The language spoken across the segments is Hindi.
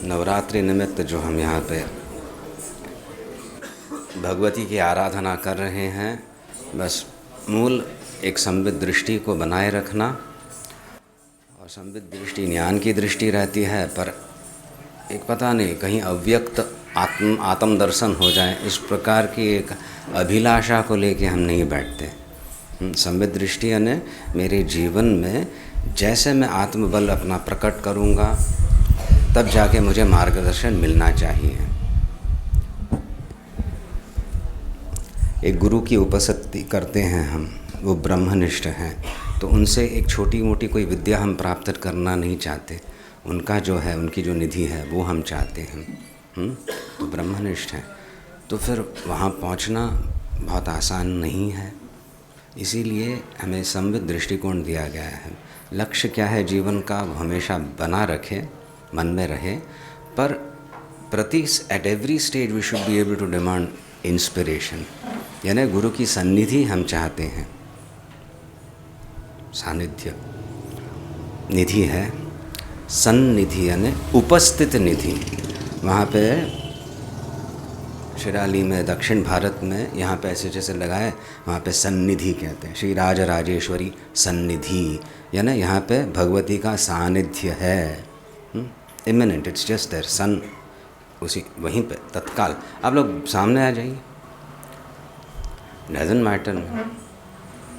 नवरात्रि निमित्त जो हम यहाँ पे भगवती की आराधना कर रहे हैं, बस मूल एक संवित दृष्टि को बनाए रखना। और संवित दृष्टि ज्ञान की दृष्टि रहती है, पर एक पता नहीं कहीं अव्यक्त आत्म दर्शन हो जाए, इस प्रकार की एक अभिलाषा को लेके हम नहीं बैठते। संवित दृष्टि यानी मेरे जीवन में जैसे मैं आत्मबल अपना प्रकट करूँगा तब जाके मुझे मार्गदर्शन मिलना चाहिए। एक गुरु की उपस्थिति करते हैं हम, वो ब्रह्मनिष्ठ हैं, तो उनसे एक छोटी मोटी कोई विद्या हम प्राप्त करना नहीं चाहते। उनका जो है, उनकी जो निधि है वो हम चाहते हैं। तो ब्रह्मनिष्ठ हैं, तो फिर वहाँ पहुँचना बहुत आसान नहीं है। इसीलिए हमें संवित दृष्टिकोण दिया गया है। लक्ष्य क्या है जीवन का, वो हमेशा बना रखे, मन में रहे, पर at every stage we should be able to demand inspiration. यानी गुरु की सन्निधि हम चाहते हैं। सानिध्य निधि है, सन्निधि यानी उपस्थित निधि। वहाँ पे शिराली में, दक्षिण भारत में, यहाँ पे ऐसे जैसे लगाए, वहाँ पे सन्निधि कहते हैं। श्री राज राजेश्वरी सन्निधि, यानी यहाँ पे भगवती का सानिध्य है। इमिनेंट, इट्स जस्ट देयर, सन उसी वहीं पे तत्काल। आप लोग सामने आ जाइए, doesn't matter,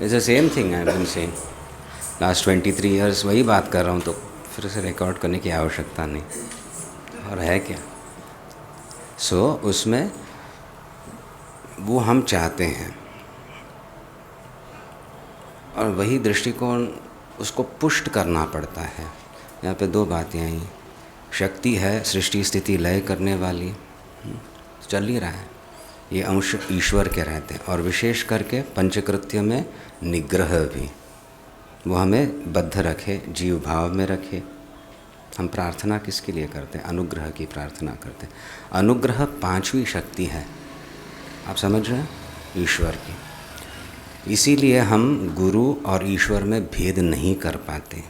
it's the same thing I been saying last 23 years. वही बात कर रहा हूँ, तो फिर से रिकॉर्ड करने की आवश्यकता नहीं। और है क्या उसमें वो हम चाहते हैं, और वही दृष्टिकोण उसको पुष्ट करना पड़ता है। यहाँ पे दो बातें आई। शक्ति है सृष्टि स्थिति लय करने वाली, चल ही रहा है, ये अंश ईश्वर के रहते हैं। और विशेष करके पंचकृत्य में निग्रह भी, वो हमें बद्ध रखे, जीव भाव में रखे। हम प्रार्थना किसके लिए करते हैं? अनुग्रह की प्रार्थना करते हैं। अनुग्रह पांचवी शक्ति है, आप समझ रहे हैं, ईश्वर की। इसीलिए हम गुरु और ईश्वर में भेद नहीं कर पाते।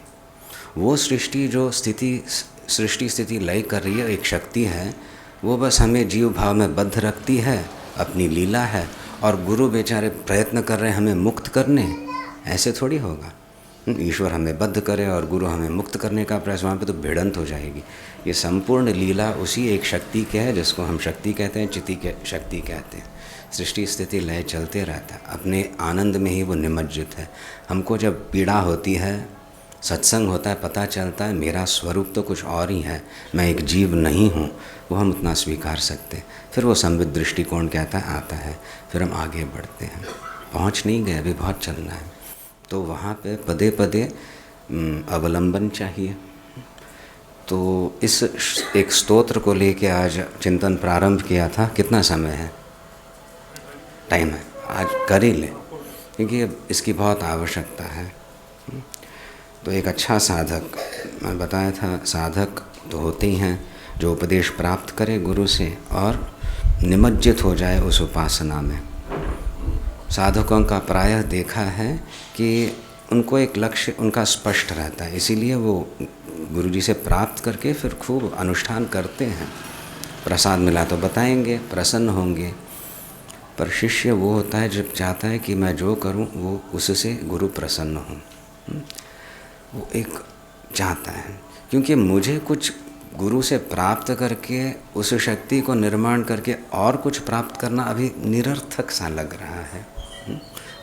वो सृष्टि जो सृष्टि स्थिति लय कर रही है, एक शक्ति है, वो बस हमें जीव भाव में बद्ध रखती है, अपनी लीला है। और गुरु बेचारे प्रयत्न कर रहे हैं हमें मुक्त करने, ऐसे थोड़ी होगा। ईश्वर हमें बद्ध करे और गुरु हमें मुक्त करने का प्रयास, वहाँ पे तो भिड़ंत हो जाएगी। ये संपूर्ण लीला उसी एक शक्ति के है, जिसको हम शक्ति कहते हैं, चिति के शक्ति कहते हैं। सृष्टि स्थिति लय चलते रहता है, अपने आनंद में ही वो निमज्जित है। हमको जब पीड़ा होती है, सत्संग होता है, पता चलता है मेरा स्वरूप तो कुछ और ही है, मैं एक जीव नहीं हूँ, वो हम उतना स्वीकार सकते। फिर वो संवित दृष्टिकोण कहता है आता है, फिर हम आगे बढ़ते हैं। पहुँच नहीं गए, अभी बहुत चलना है। तो वहाँ पे पदे पदे अवलंबन चाहिए। तो इस एक स्तोत्र को लेके आज चिंतन प्रारंभ किया था। कितना समय है? टाइम है, आज कर ही लें, क्योंकि इसकी बहुत आवश्यकता है। तो एक अच्छा साधक, मैं बताया था, साधक तो होते ही हैं जो उपदेश प्राप्त करे गुरु से और निमज्जित हो जाए उस उपासना में। साधकों का प्रायः देखा है कि उनको एक लक्ष्य उनका स्पष्ट रहता है, इसीलिए वो गुरुजी से प्राप्त करके फिर खूब अनुष्ठान करते हैं। प्रसाद मिला तो बताएंगे, प्रसन्न होंगे। पर शिष्य वो होता है जब चाहता है कि मैं जो करूं वो उससे गुरु प्रसन्न हो। वो एक चाहता है, क्योंकि मुझे कुछ गुरु से प्राप्त करके उस शक्ति को निर्माण करके और कुछ प्राप्त करना अभी निरर्थक सा लग रहा है।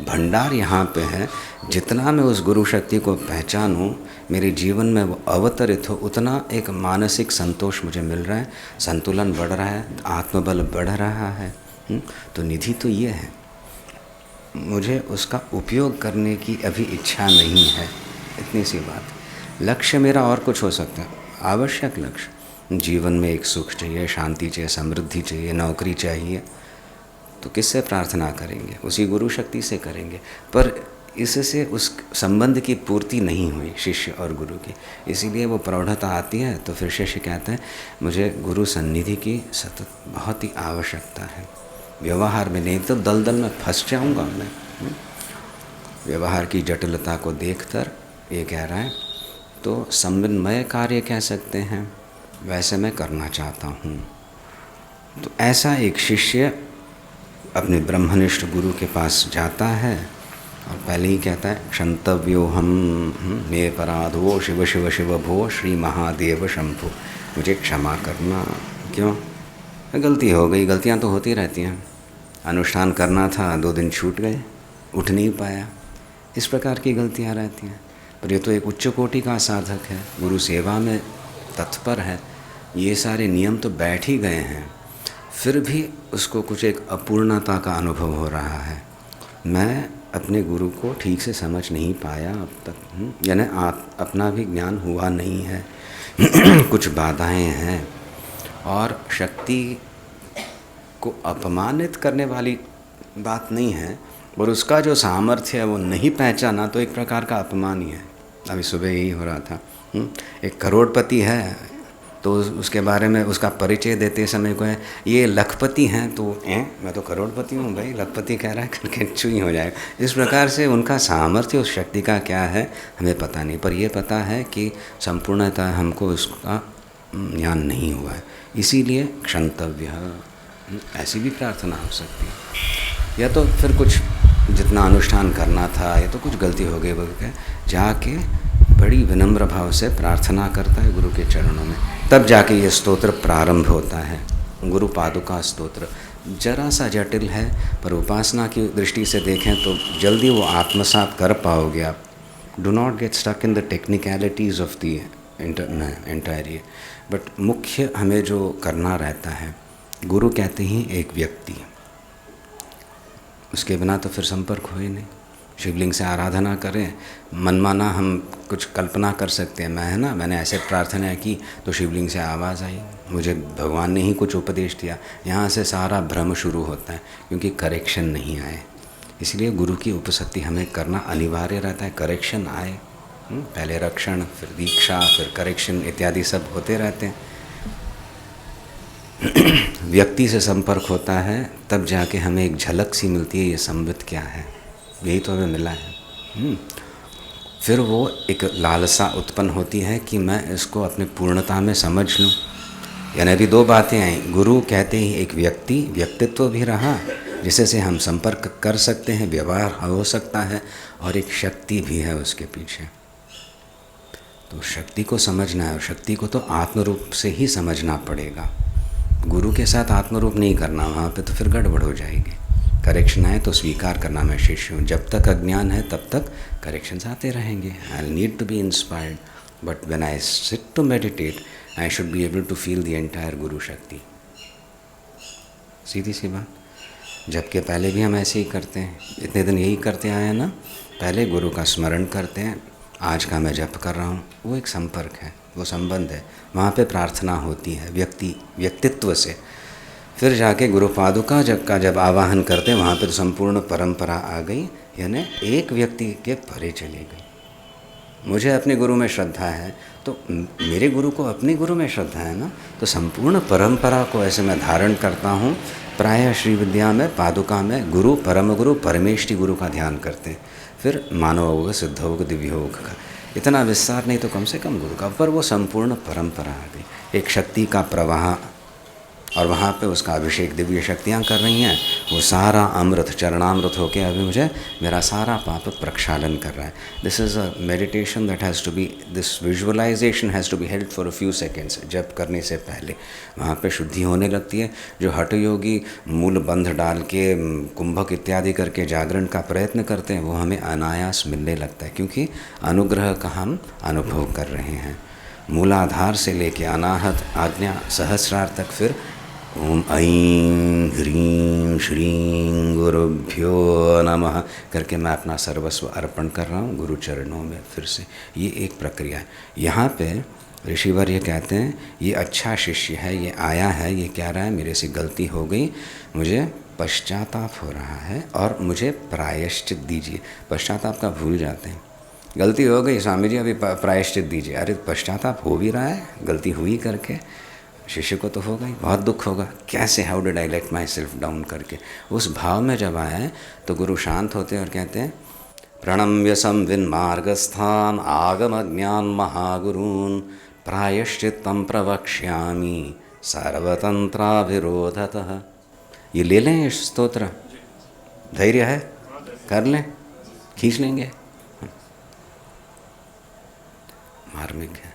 भंडार यहाँ पे है, जितना मैं उस गुरु शक्ति को पहचानूं, मेरे जीवन में वो अवतरित हो, उतना एक मानसिक संतोष मुझे मिल रहा है, संतुलन बढ़ रहा है, आत्मबल बढ़ रहा है। तो निधि तो ये है, मुझे उसका उपयोग करने की अभी इच्छा नहीं है, इतनी सी बात। लक्ष्य मेरा और कुछ हो सकता है, आवश्यक लक्ष्य जीवन में एक सुख चाहिए, शांति चाहिए, समृद्धि चाहिए, नौकरी चाहिए, तो किससे प्रार्थना करेंगे? उसी गुरु शक्ति से करेंगे। पर इससे उस संबंध की पूर्ति नहीं हुई शिष्य और गुरु की, इसीलिए वो प्रौढ़ता आती है। तो फिर शिष्य कहते हैं मुझे गुरु सन्निधि की सतत बहुत ही आवश्यकता है। व्यवहार में नहीं तो दलदल में फंस जाऊंगा मैं। व्यवहार की जटिलता को देखकर ये कह रहा है, तो समन्वय कार्य कह सकते हैं। वैसे मैं करना चाहता हूँ। तो ऐसा एक शिष्य अपने ब्रह्मनिष्ठ गुरु के पास जाता है और पहले ही कहता है क्षंतव्यो हम मे पराधो शिव शिव शिव भो श्री महादेव शंभो, मुझे क्षमा करना। क्यों? गलती हो गई, गलतियाँ तो होती रहती हैं। अनुष्ठान करना था, 2 दिन छूट गए, उठ नहीं पाया, इस प्रकार की गलतियाँ रहती हैं। पर ये तो एक उच्च कोटि का साधक है, गुरु सेवा में तत्पर है, ये सारे नियम तो बैठ ही गए हैं, फिर भी उसको कुछ एक अपूर्णता का अनुभव हो रहा है। मैं अपने गुरु को ठीक से समझ नहीं पाया अब तक, यानी अपना भी ज्ञान हुआ नहीं है। कुछ बाधाएं हैं और शक्ति को अपमानित करने वाली बात नहीं है, और उसका जो सामर्थ्य है वो नहीं पहचाना तो एक प्रकार का अपमान ही है। अभी सुबह यही हो रहा था, एक करोड़पति है तो उसके बारे में उसका परिचय देते समय को है ये लखपति हैं, तो मैं तो करोड़पति हूँ भाई, लखपति कह रहा है करके चुई हो जाएगा। इस प्रकार से उनका सामर्थ्य उस शक्ति का क्या है हमें पता नहीं, पर यह पता है कि संपूर्णतः हमको उसका ज्ञान नहीं हुआ है, इसीलिए क्षंतव्य, ऐसी भी प्रार्थना हो सकती है। या तो फिर कुछ जितना अनुष्ठान करना था ये तो कुछ गलती हो गई बोल के जाके बड़ी विनम्र भाव से प्रार्थना करता है गुरु के चरणों में, तब जाके ये स्तोत्र प्रारंभ होता है। गुरु पादुका स्तोत्र जरा सा जटिल है, पर उपासना की दृष्टि से देखें तो जल्दी वो आत्मसात कर पाओगे आप। Do not get stuck in the technicalities of the entire ये, बट मुख्य हमें जो करना रहता है, गुरु कहते ही एक व्यक्ति, उसके बिना तो फिर संपर्क हो ही नहीं। शिवलिंग से आराधना करें, मनमाना हम कुछ कल्पना कर सकते हैं, मैं है ना मैंने ऐसे प्रार्थना की तो शिवलिंग से आवाज़ आई, मुझे भगवान ने ही कुछ उपदेश दिया, यहाँ से सारा भ्रम शुरू होता है क्योंकि करेक्शन नहीं आए। इसलिए गुरु की उपस्थिति हमें करना अनिवार्य रहता है। करेक्शन आए, पहले रक्षण, फिर दीक्षा, फिर करेक्शन इत्यादि सब होते रहते हैं। व्यक्ति से संपर्क होता है तब जाके हमें एक झलक सी मिलती है, ये संबित क्या है, यही तो हमें मिला है। फिर वो एक लालसा उत्पन्न होती है कि मैं इसको अपने पूर्णता में समझ लूँ। यानी अभी 2 बातें आई, गुरु कहते ही एक व्यक्ति, व्यक्तित्व भी रहा जिसे से हम संपर्क कर सकते हैं, व्यवहार हो सकता है, और एक शक्ति भी है उसके पीछे। तो शक्ति को समझना है, और शक्ति को तो आत्मरूप से ही समझना पड़ेगा। गुरु के साथ आत्मरूप नहीं करना, वहाँ पे तो फिर गड़बड़ हो जाएगी। करेक्शन आए तो स्वीकार करना, मैं शिष्य हूँ, जब तक अज्ञान है तब तक करेक्शंस आते रहेंगे। I need to be inspired, but when I sit to meditate I should be able to feel the entire guru shakti. सीधी सी बात। जबकि पहले भी हम ऐसे ही करते हैं, इतने दिन यही करते आए हैं ना, पहले गुरु का स्मरण करते हैं, आज का मैं जप कर रहा हूँ, वो एक संपर्क है, वो संबंध है, वहाँ पे प्रार्थना होती है व्यक्तित्व से। फिर जाके गुरु पादुका जब आवाहन करते हैं, वहाँ पे तो संपूर्ण परंपरा आ गई, यानी एक व्यक्ति के परे चली गई। मुझे अपने गुरु में श्रद्धा है तो मेरे गुरु को अपने गुरु में श्रद्धा है ना, तो संपूर्ण परंपरा को ऐसे मैं धारण करता हूँ। प्रायः श्री विद्या में, पादुका में गुरु, परम गुरु, परमेष्टि गुरु का ध्यान करते हैं। फिर मानव योग, सिद्ध योग, दिव्य योग का इतना विस्तार नहीं तो कम से कम गुरु का, पर वो संपूर्ण परंपरा आ गई, एक शक्ति का प्रवाह, और वहाँ पे उसका अभिषेक दिव्य शक्तियाँ कर रही हैं। वो सारा अमृत चरणामृत होके अभी मुझे मेरा सारा पाप प्रक्षालन कर रहा है। This is a meditation that has to be, this visualisation has to be held for a few seconds. जप करने से पहले वहाँ पे शुद्धि होने लगती है। जो हठ योगी मूल बंध डाल के, कुंभक इत्यादि करके जागरण का प्रयत्न करते हैं, वो हमें अनायास मिलने लगता है, क्योंकि अनुग्रह का हम अनुभव कर रहे हैं। मूलाधार से लेके अनाहत आज्ञा सहस्रार तक, फिर ओम ऐं ह्रीं श्रीं गुरुभ्यो नमः करके मैं अपना सर्वस्व अर्पण कर रहा हूँ गुरु चरणों में। फिर से ये एक प्रक्रिया है। यहाँ पे ऋषिवर ये कहते हैं, ये अच्छा शिष्य है, ये आया है, ये कह रहा है मेरे से गलती हो गई, मुझे पश्चाताप हो रहा है और मुझे प्रायश्चित दीजिए। पश्चाताप का भूल जाते हैं, गलती हो गई स्वामी जी अभी प्रायश्चित दीजिए। अरे पश्चाताप हो भी रहा है, गलती हुई करके, शिष्य को तो होगा ही, बहुत दुख होगा, कैसे, how did I let my self down करके। उस भाव में जब आए तो गुरु शांत होते हैं और कहते हैं, प्रणम्य संविन मार्गस्थान आगम ज्ञान महागुरून प्रायश्चित्तं प्रवक्ष्यामि सर्वतंत्राविरोधतः। ये ले लें ये स्तोत्र, धैर्य है, कर लें, खींच लेंगे। मार्मिक है।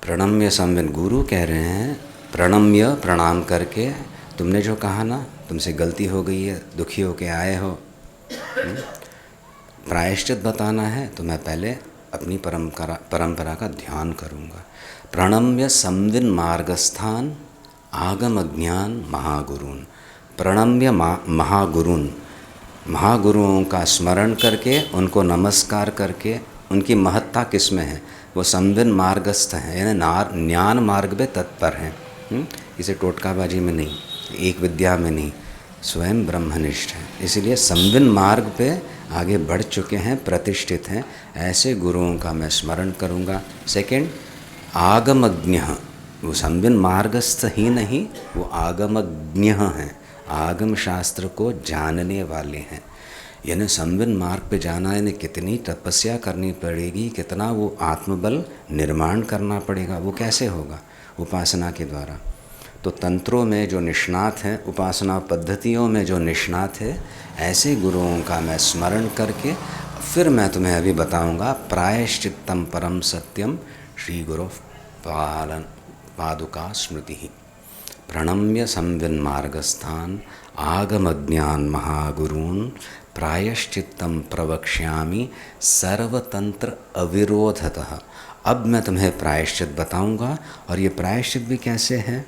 प्रणम्य संविन, गुरु कह रहे हैं प्रणम्य, प्रणाम करके, तुमने जो कहा ना तुमसे गलती हो गई है, दुखी होके आए हो, प्रायश्चित बताना है तो मैं पहले अपनी परंपरा का ध्यान करूँगा। प्रणम्य संविन मार्गस्थान आगम ज्ञान महागुरुन। प्रणम्य महागुरुओं का स्मरण करके, उनको नमस्कार करके, उनकी महत्ता किस में है, वो संविन मार्गस्थ हैं, यानी ज्ञान मार्ग में तत्पर हैं। इसे टोटकाबाजी में नहीं, एक विद्या में नहीं, स्वयं ब्रह्मनिष्ठ हैं, इसलिए संविन मार्ग पे आगे बढ़ चुके हैं, प्रतिष्ठित हैं। ऐसे गुरुओं का मैं स्मरण करूँगा। सेकंड, आगमज्ञ, वो संविन मार्गस्थ ही नहीं, वो आगमज्ञ हैं, आगम शास्त्र को जानने वाले हैं। यानी संविन मार्ग पे जाना, यानी कितनी तपस्या करनी पड़ेगी, कितना वो आत्मबल निर्माण करना पड़ेगा। वो कैसे होगा? उपासना के द्वारा। तो तंत्रों में जो निष्णात हैं, उपासना पद्धतियों में जो निष्णात है, ऐसे गुरुओं का मैं स्मरण करके फिर मैं तुम्हें अभी बताऊंगा प्रायश्चित्तम परम सत्यम श्री गुरु पादुका स्मृति। प्रणम्य संविन मार्गस्थान आगमज्ञान महागुरून् प्रायश्चित्तम प्रवक्ष्यामि सर्वतंत्र अविरोधतः। अब मैं तुम्हें प्रायश्चित बताऊंगा, और ये प्रायश्चित भी कैसे है?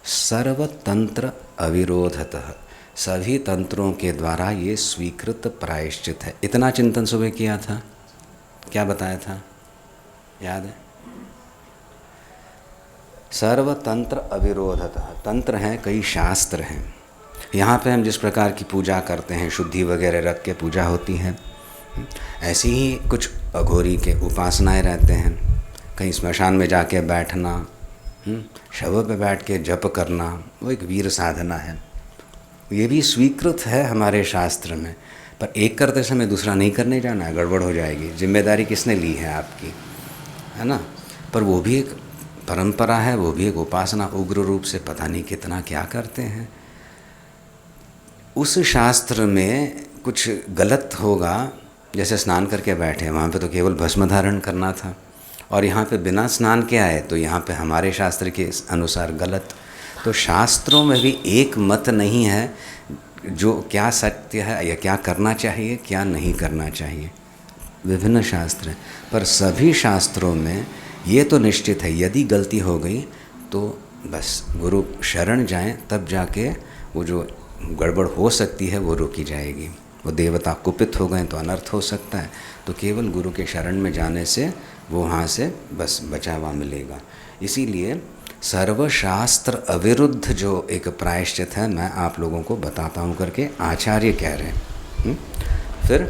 सर्वतंत्र अविरोधतः, सभी तंत्रों के द्वारा ये स्वीकृत प्रायश्चित है। इतना चिंतन सुबह किया था, क्या बताया था, याद है? सर्वतंत्र अविरोधतः। तंत्र हैं, कई शास्त्र हैं। यहाँ पे हम जिस प्रकार की पूजा करते हैं, शुद्धि वगैरह रख के पूजा होती है, ऐसी ही कुछ अघोरी के उपासनाएं रहते हैं। कहीं स्मशान में जाके बैठना, शव पे बैठ के जप करना, वो एक वीर साधना है। ये भी स्वीकृत है हमारे शास्त्र में, पर एक करते समय दूसरा नहीं करने जाना है, गड़बड़ हो जाएगी। जिम्मेदारी किसने ली है? आपकी, है ना? पर वो भी एक परंपरा है, वो भी एक उपासना। उग्र रूप से पता नहीं कितना क्या करते हैं। उस शास्त्र में कुछ गलत होगा, जैसे स्नान करके बैठे, वहाँ पे तो केवल भस्म धारण करना था, और यहाँ पे बिना स्नान के आए, तो यहाँ पे हमारे शास्त्र के अनुसार गलत। तो शास्त्रों में भी एक मत नहीं है जो क्या सत्य है या क्या करना चाहिए, क्या नहीं करना चाहिए। विभिन्न शास्त्र हैं, पर सभी शास्त्रों में ये तो निश्चित है, यदि गलती हो गई तो बस गुरु शरण जाएं, तब जाके वो जो गड़बड़ हो सकती है वो रोकी जाएगी। वो देवता कुपित हो गए तो अनर्थ हो सकता है, तो केवल गुरु के शरण में जाने से वो वहाँ से बस बचावा मिलेगा। इसीलिए सर्वशास्त्र अविरुद्ध जो एक प्रायश्चित है, मैं आप लोगों को बताता हूँ करके आचार्य कह रहे हैं। फिर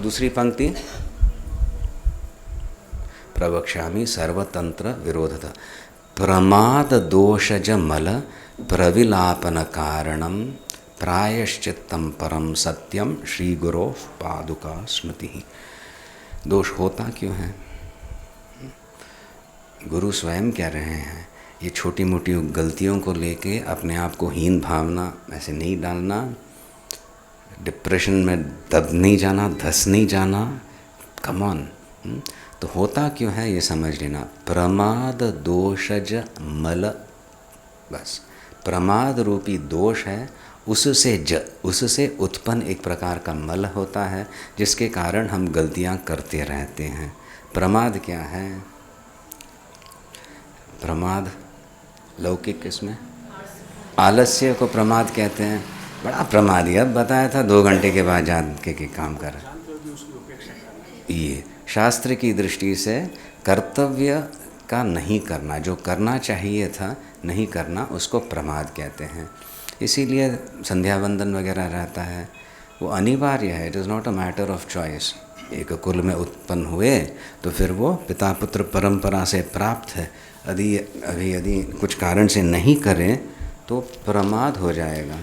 दूसरी पंक्ति, प्रवक्ष्यामि सर्वतंत्र विरोधतः प्रमाद दोषज मल प्रविलापन कारणम प्रायश्चित्तम परम सत्यम श्री गुरो पादुका स्मृति। दोष होता क्यों है? गुरु स्वयं कह रहे हैं, ये छोटी मोटी गलतियों को लेके अपने आप को हीन भावना ऐसे नहीं डालना, डिप्रेशन में दब नहीं जाना, धस नहीं जाना। Come on. तो होता क्यों है ये समझ लेना। प्रमाद दोषज मल, बस प्रमाद रूपी दोष है, उससे उत्पन्न एक प्रकार का मल होता है, जिसके कारण हम गलतियां करते रहते हैं। प्रमाद क्या है? प्रमाद लौकिक इसमें आलस्य को प्रमाद कहते हैं। बड़ा प्रमादी, अब बताया था 2 घंटे के बाद जान के काम कर। ये शास्त्र की दृष्टि से कर्तव्य का नहीं करना, जो करना चाहिए था नहीं करना, उसको प्रमाद कहते हैं। इसीलिए संध्या वंदन वगैरह रहता है, वो अनिवार्य है। It is not a matter of choice. एक कुल में उत्पन्न हुए तो फिर वो पिता पुत्र परंपरा से प्राप्त है। यदि कुछ कारण से नहीं करें तो प्रमाद हो जाएगा,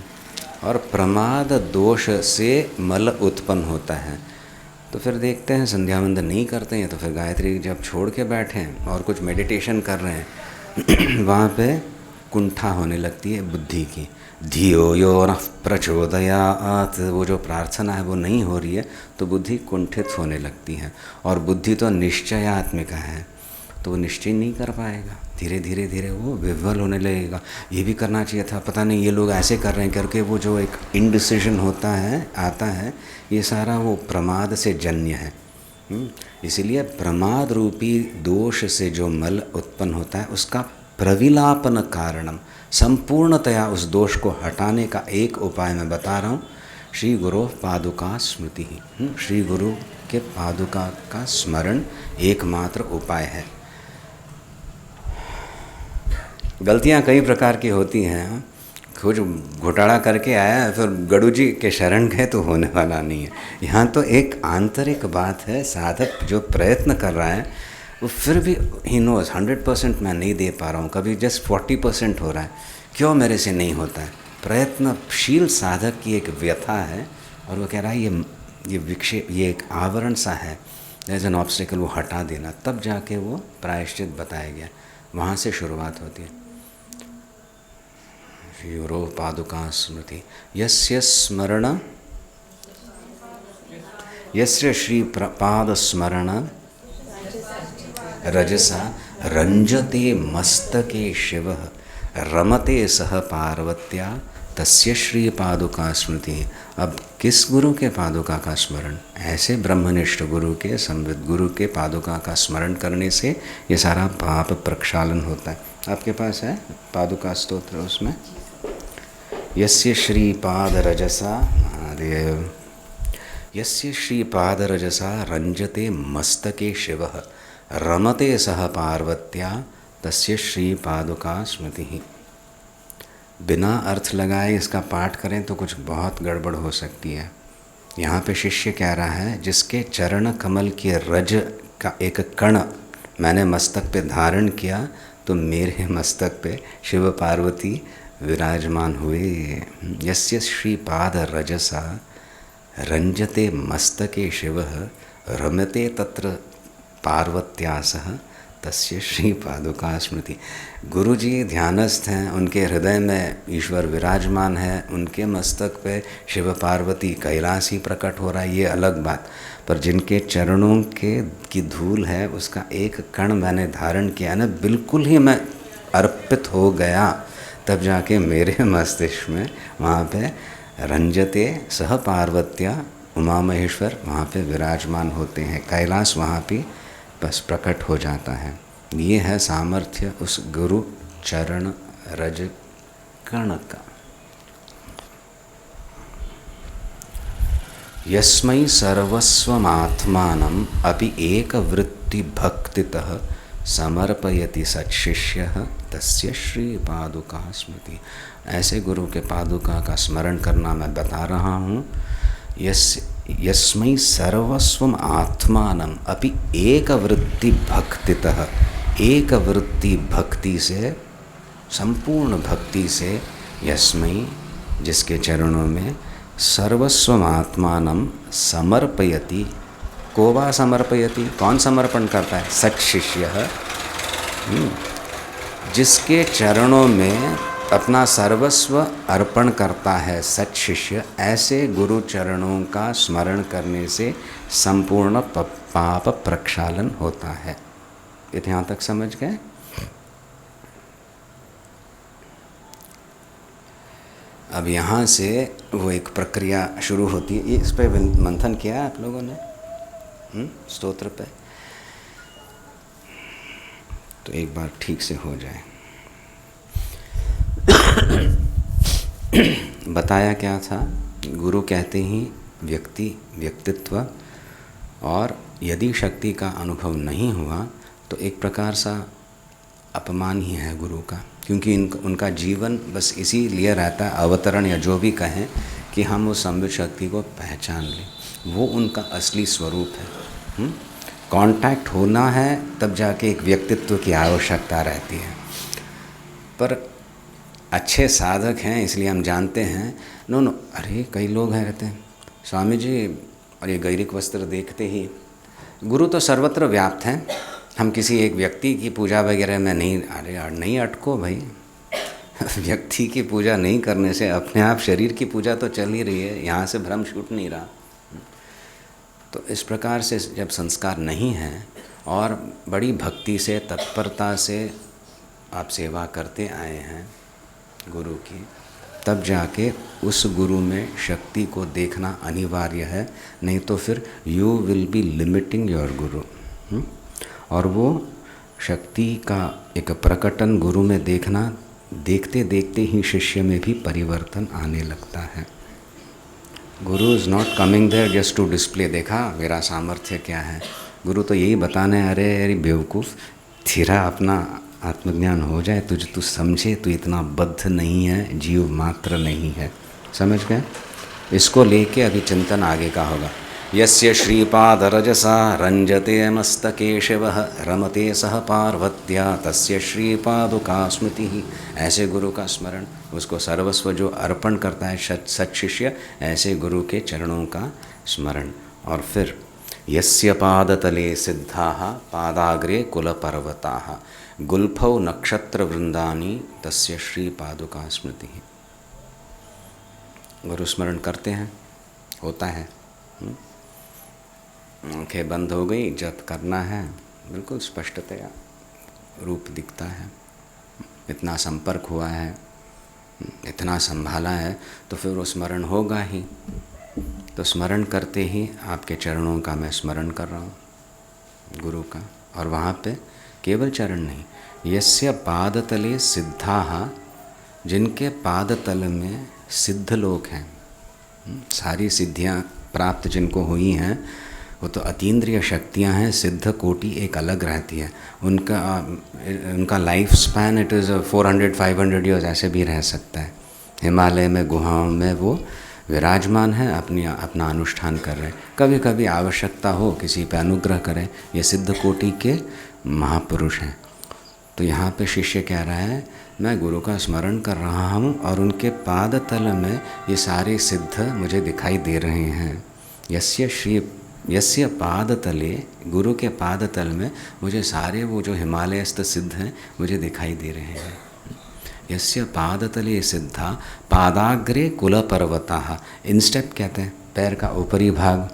और प्रमाद दोष से मल उत्पन्न होता है। तो फिर देखते हैं संध्या वंदन नहीं करते हैं, तो फिर गायत्री जब छोड़ के बैठे हैं और कुछ मेडिटेशन कर रहे हैं वहाँ पे कुंठा होने लगती है बुद्धि की। धियो यो न प्रचोदयात्, वो जो प्रार्थना है वो नहीं हो रही है तो बुद्धि कुंठित होने लगती है। और बुद्धि तो निश्चयात्मिका है, तो वो निश्चय नहीं कर पाएगा, धीरे धीरे धीरे वो विह्वल होने लगेगा। ये भी करना चाहिए था, पता नहीं ये लोग ऐसे कर रहे हैं करके वो जो एक इनडिसीजन होता है आता है, ये सारा वो प्रमाद से जन्य है। इसीलिए प्रमाद रूपी दोष से जो मल उत्पन्न होता है उसका प्रविलापन कारणम, संपूर्णतया उस दोष को हटाने का एक उपाय मैं बता रहा हूँ, श्री गुरु पादुका स्मृति ही। श्री गुरु के पादुका का स्मरण एकमात्र उपाय है। गलतियाँ कई प्रकार की होती हैं, कुछ घोटाला करके आया फिर गड़ू जी के शरण गए तो होने वाला नहीं है। यहाँ तो एक आंतरिक बात है, साधक जो प्रयत्न कर रहा है वो फिर भी ही नोज 100% मैं नहीं दे पा रहा हूँ, कभी जस्ट 40% हो रहा है, क्यों मेरे से नहीं होता है। प्रयत्नशील साधक की एक व्यथा है और वो कह रहा है ये विक्षेप, ये एक आवरण सा है, एज एन ऑब्स्टिकल, वो हटा देना, तब जाके वो प्रायश्चित बताया गया, वहाँ से शुरुआत होती है। गुरो पादुका स्मृति यस्य स्मरण, यस्य श्री पाद स्मरण रजसा रंजते मस्तके शिवः रमते सह पार्वत्या तस्य श्री पादुका स्मृति। अब किस गुरु के पादुका का स्मरण? ऐसे ब्रह्मनिष्ठ गुरु के, संविद गुरु के पादुका का स्मरण करने से ये सारा पाप प्रक्षालन होता है। आपके पास है पादुका स्तोत्र, उसमें यस्य श्री पाद रजसा, महादेव, यस्य श्री पाद रजसा रंजते मस्तके शिवः रमते सह पार्वत्या तस्य श्री पादुका स्मृति। बिना अर्थ लगाए इसका पाठ करें तो कुछ बहुत गड़बड़ हो सकती है। यहाँ पे शिष्य कह रहा है, जिसके चरण कमल के रज का एक कण मैंने मस्तक पे धारण किया तो मेरे मस्तक पे शिव पार्वती विराजमान हुए। यस्य श्री पाद रजसा रंजते मस्तके शिवः रमते तत्र पार्वत्या सह तस्य श्री पादुका स्मृति। गुरु जी ध्यानस्थ हैं, उनके हृदय में ईश्वर विराजमान है, उनके मस्तक पे शिव पार्वती कैलाश ही प्रकट हो रहा है, ये अलग बात, पर जिनके चरणों की धूल है उसका एक कण मैंने धारण किया ना, बिल्कुल ही मैं अर्पित हो गया, तब जाके मेरे मस्तिष्क में वहाँ पे रंजते सह पार्वत्या उमा महेश्वर वहाँ पे विराजमान होते हैं, कैलाश वहाँ पे बस प्रकट हो जाता है। ये है सामर्थ्य उस गुरु चरण रज कण का। यस्मै सर्वस्वमात्मानम् अपि एकवृत्ति भक्तितः समर्पयति सच्छिष्यः तस्य श्री पादुका स्मृति। ऐसे गुरु के पादुका का स्मरण करना मैं बता रहा हूँ। यस्मै सर्वस्वम आत्मानम अपि एक वृत्ति भक्तितः, एक वृत्ति भक्ति से, संपूर्ण भक्ति से, यस्मै जिसके चरणों में सर्वस्वम आत्मानम समर्पयति, को वा समर्पयति, कौन समर्पण करता है? सच शिष्य, जिसके चरणों में अपना सर्वस्व अर्पण करता है सच शिष्य, ऐसे गुरु चरणों का स्मरण करने से संपूर्ण पाप प्रक्षालन होता है। यहाँ तक समझ गए? अब यहाँ से वो एक प्रक्रिया शुरू होती है। इस पे मंथन किया है आप लोगों ने स्तोत्र पे? तो एक बार ठीक से हो जाए। बताया क्या था? गुरु कहते ही व्यक्तित्व, और यदि शक्ति का अनुभव नहीं हुआ तो एक प्रकार सा अपमान ही है गुरु का, क्योंकि उनका जीवन बस इसी लिए रहता है, अवतरण या जो भी कहें, कि हम उस संवित शक्ति को पहचान लें। वो उनका असली स्वरूप है। कांटेक्ट होना है तब जाके एक व्यक्तित्व की आवश्यकता रहती है। पर अच्छे साधक हैं इसलिए हम जानते हैं। नो, अरे कई लोग हैं कहते हैं स्वामी जी और ये गैरिक वस्त्र देखते ही, गुरु तो सर्वत्र व्याप्त हैं। हम किसी एक व्यक्ति की पूजा वगैरह में नहीं, अरे नहीं अटको भाई। व्यक्ति की पूजा नहीं करने से अपने आप शरीर की पूजा तो चल ही रही है, यहाँ से भ्रम छूट नहीं रहा। तो इस प्रकार से जब संस्कार नहीं है और बड़ी भक्ति से, तत्परता से आप सेवा करते आए हैं गुरु की, तब जाके उस गुरु में शक्ति को देखना अनिवार्य है। नहीं तो फिर you will be limiting your गुरु। और वो शक्ति का एक प्रकटन गुरु में देखना, देखते देखते ही शिष्य में भी परिवर्तन आने लगता है। Guru is not coming there just to display, देखा मेरा सामर्थ्य क्या है। गुरु तो यही बताने, अरे बेवकूफ़, तेरा अपना आत्मज्ञान हो जाए, तू समझे, तू इतना बद्ध नहीं है, जीव मात्र नहीं है। समझ गए? इसको लेके अभी चिंतन आगे का होगा। यस्य श्रीपादरजसा रंजते मस्तके शिवः रमते सह पार्वत्या तस्य श्रीपादुका स्मृति। ऐसे गुरु का स्मरण, उसको सर्वस्व जो अर्पण करता है सच शिष्य, ऐसे गुरु के चरणों का स्मरण। और फिर यस्य पादतले सिद्धाः पादाग्रे कुलपर्वताः गुल्फौ नक्षत्रवृंदानि तस्य श्रीपादुका स्मृति। गुरु स्मरण करते हैं, होता है। आँखें बंद हो गई, जप करना है, बिल्कुल स्पष्टतया रूप दिखता है। इतना संपर्क हुआ है, इतना संभाला है, तो फिर वो स्मरण होगा ही। तो स्मरण करते ही आपके चरणों का मैं स्मरण कर रहा हूँ, गुरु का। और वहाँ पे केवल चरण नहीं, यस्य पादतले सिद्धाः, जिनके पादतल में सिद्ध लोग हैं, सारी सिद्धियाँ प्राप्त जिनको हुई हैं, वो तो अतीन्द्रिय शक्तियाँ हैं। सिद्ध कोटि एक अलग रहती है, उनका life span it is 400-500 years ऐसे भी रह सकता है। हिमालय में गुहाओं में वो विराजमान है, अपना अनुष्ठान कर रहे हैं। कभी कभी आवश्यकता हो किसी पे अनुग्रह करें, ये सिद्ध कोटि के महापुरुष हैं। तो यहाँ पे शिष्य कह रहा है, मैं गुरु का स्मरण कर रहा हूँ और उनके पादतल में ये सारे सिद्ध मुझे दिखाई दे रहे हैं। यस्य पादतले, गुरु के पादतल में मुझे सारे वो जो हिमालयस्थ सिद्ध हैं मुझे दिखाई दे रहे हैं। यस्य पादतले सिद्धा पादाग्रे कुलपर्वताः, इंस्टेप कहते हैं पैर का ऊपरी भाग।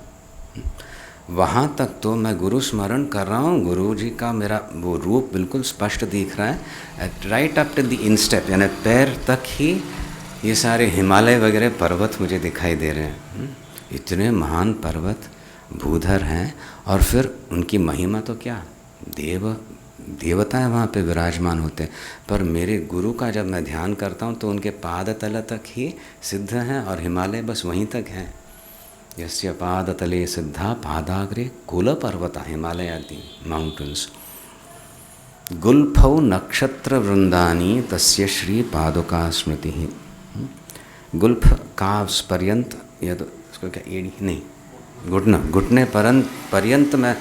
वहाँ तक तो मैं गुरु स्मरण कर रहा हूँ, गुरु जी का मेरा वो रूप बिल्कुल स्पष्ट दिख रहा है। राइट अप टू द इंस्टेप, यानी पैर तक ही ये सारे हिमालय वगैरह पर्वत मुझे दिखाई दे रहे हैं। इतने महान पर्वत भूधर हैं, और फिर उनकी महिमा तो क्या, देवताएं वहाँ पे विराजमान होते हैं। पर मेरे गुरु का जब मैं ध्यान करता हूँ तो उनके पादतल तक ही सिद्ध हैं और हिमालय बस वहीं तक हैं। यस्य पादतले सिद्धा पादाग्रे कुलपर्वता, हिमालय आदि माउंटेन्स। गुल्फौ नक्षत्र वृंदानी तस्य श्री पादुका स्मृति। गुल्फ काव्स पर्यंत, या तो इसको क्या एड़ी नहीं, घुटने पर्यंत मैं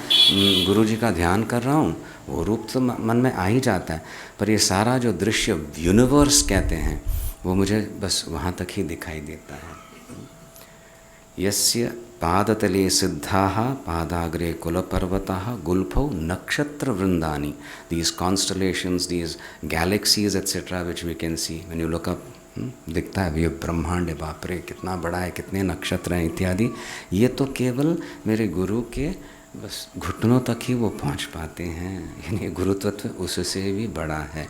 गुरु जी का ध्यान कर रहा हूँ, वो रूप तो मन में आ ही जाता है। पर ये सारा जो दृश्य यूनिवर्स कहते हैं वो मुझे बस वहाँ तक ही दिखाई देता है। यस्य पादतले सिद्धाः पादाग्रे कुलपर्वताः गुल्फौ नक्षत्र वृंदानी, these constellations, these galaxies etcetera which we can see when you look up, दिखता है ये ब्रह्मांड, बाप रे कितना बड़ा है, कितने नक्षत्र हैं इत्यादि। ये तो केवल मेरे गुरु के बस घुटनों तक ही वो पहुंच पाते हैं, यानी गुरु तत्व उससे भी बड़ा है।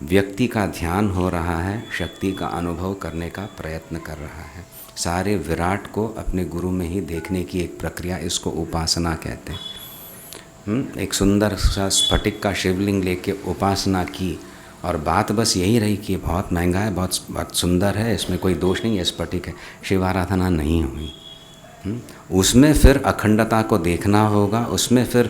व्यक्ति का ध्यान हो रहा है, शक्ति का अनुभव करने का प्रयत्न कर रहा है। सारे विराट को अपने गुरु में ही देखने की एक प्रक्रिया, इसको उपासना कहते हैं। एक सुंदर सा स्फटिक का शिवलिंग लेके उपासना की, और बात बस यही रही कि बहुत महंगा है, बहुत सुंदर है, इसमें कोई दोष नहीं है, स्फटिक है, शिव आराधना नहीं हुई। उसमें फिर अखंडता को देखना होगा, उसमें फिर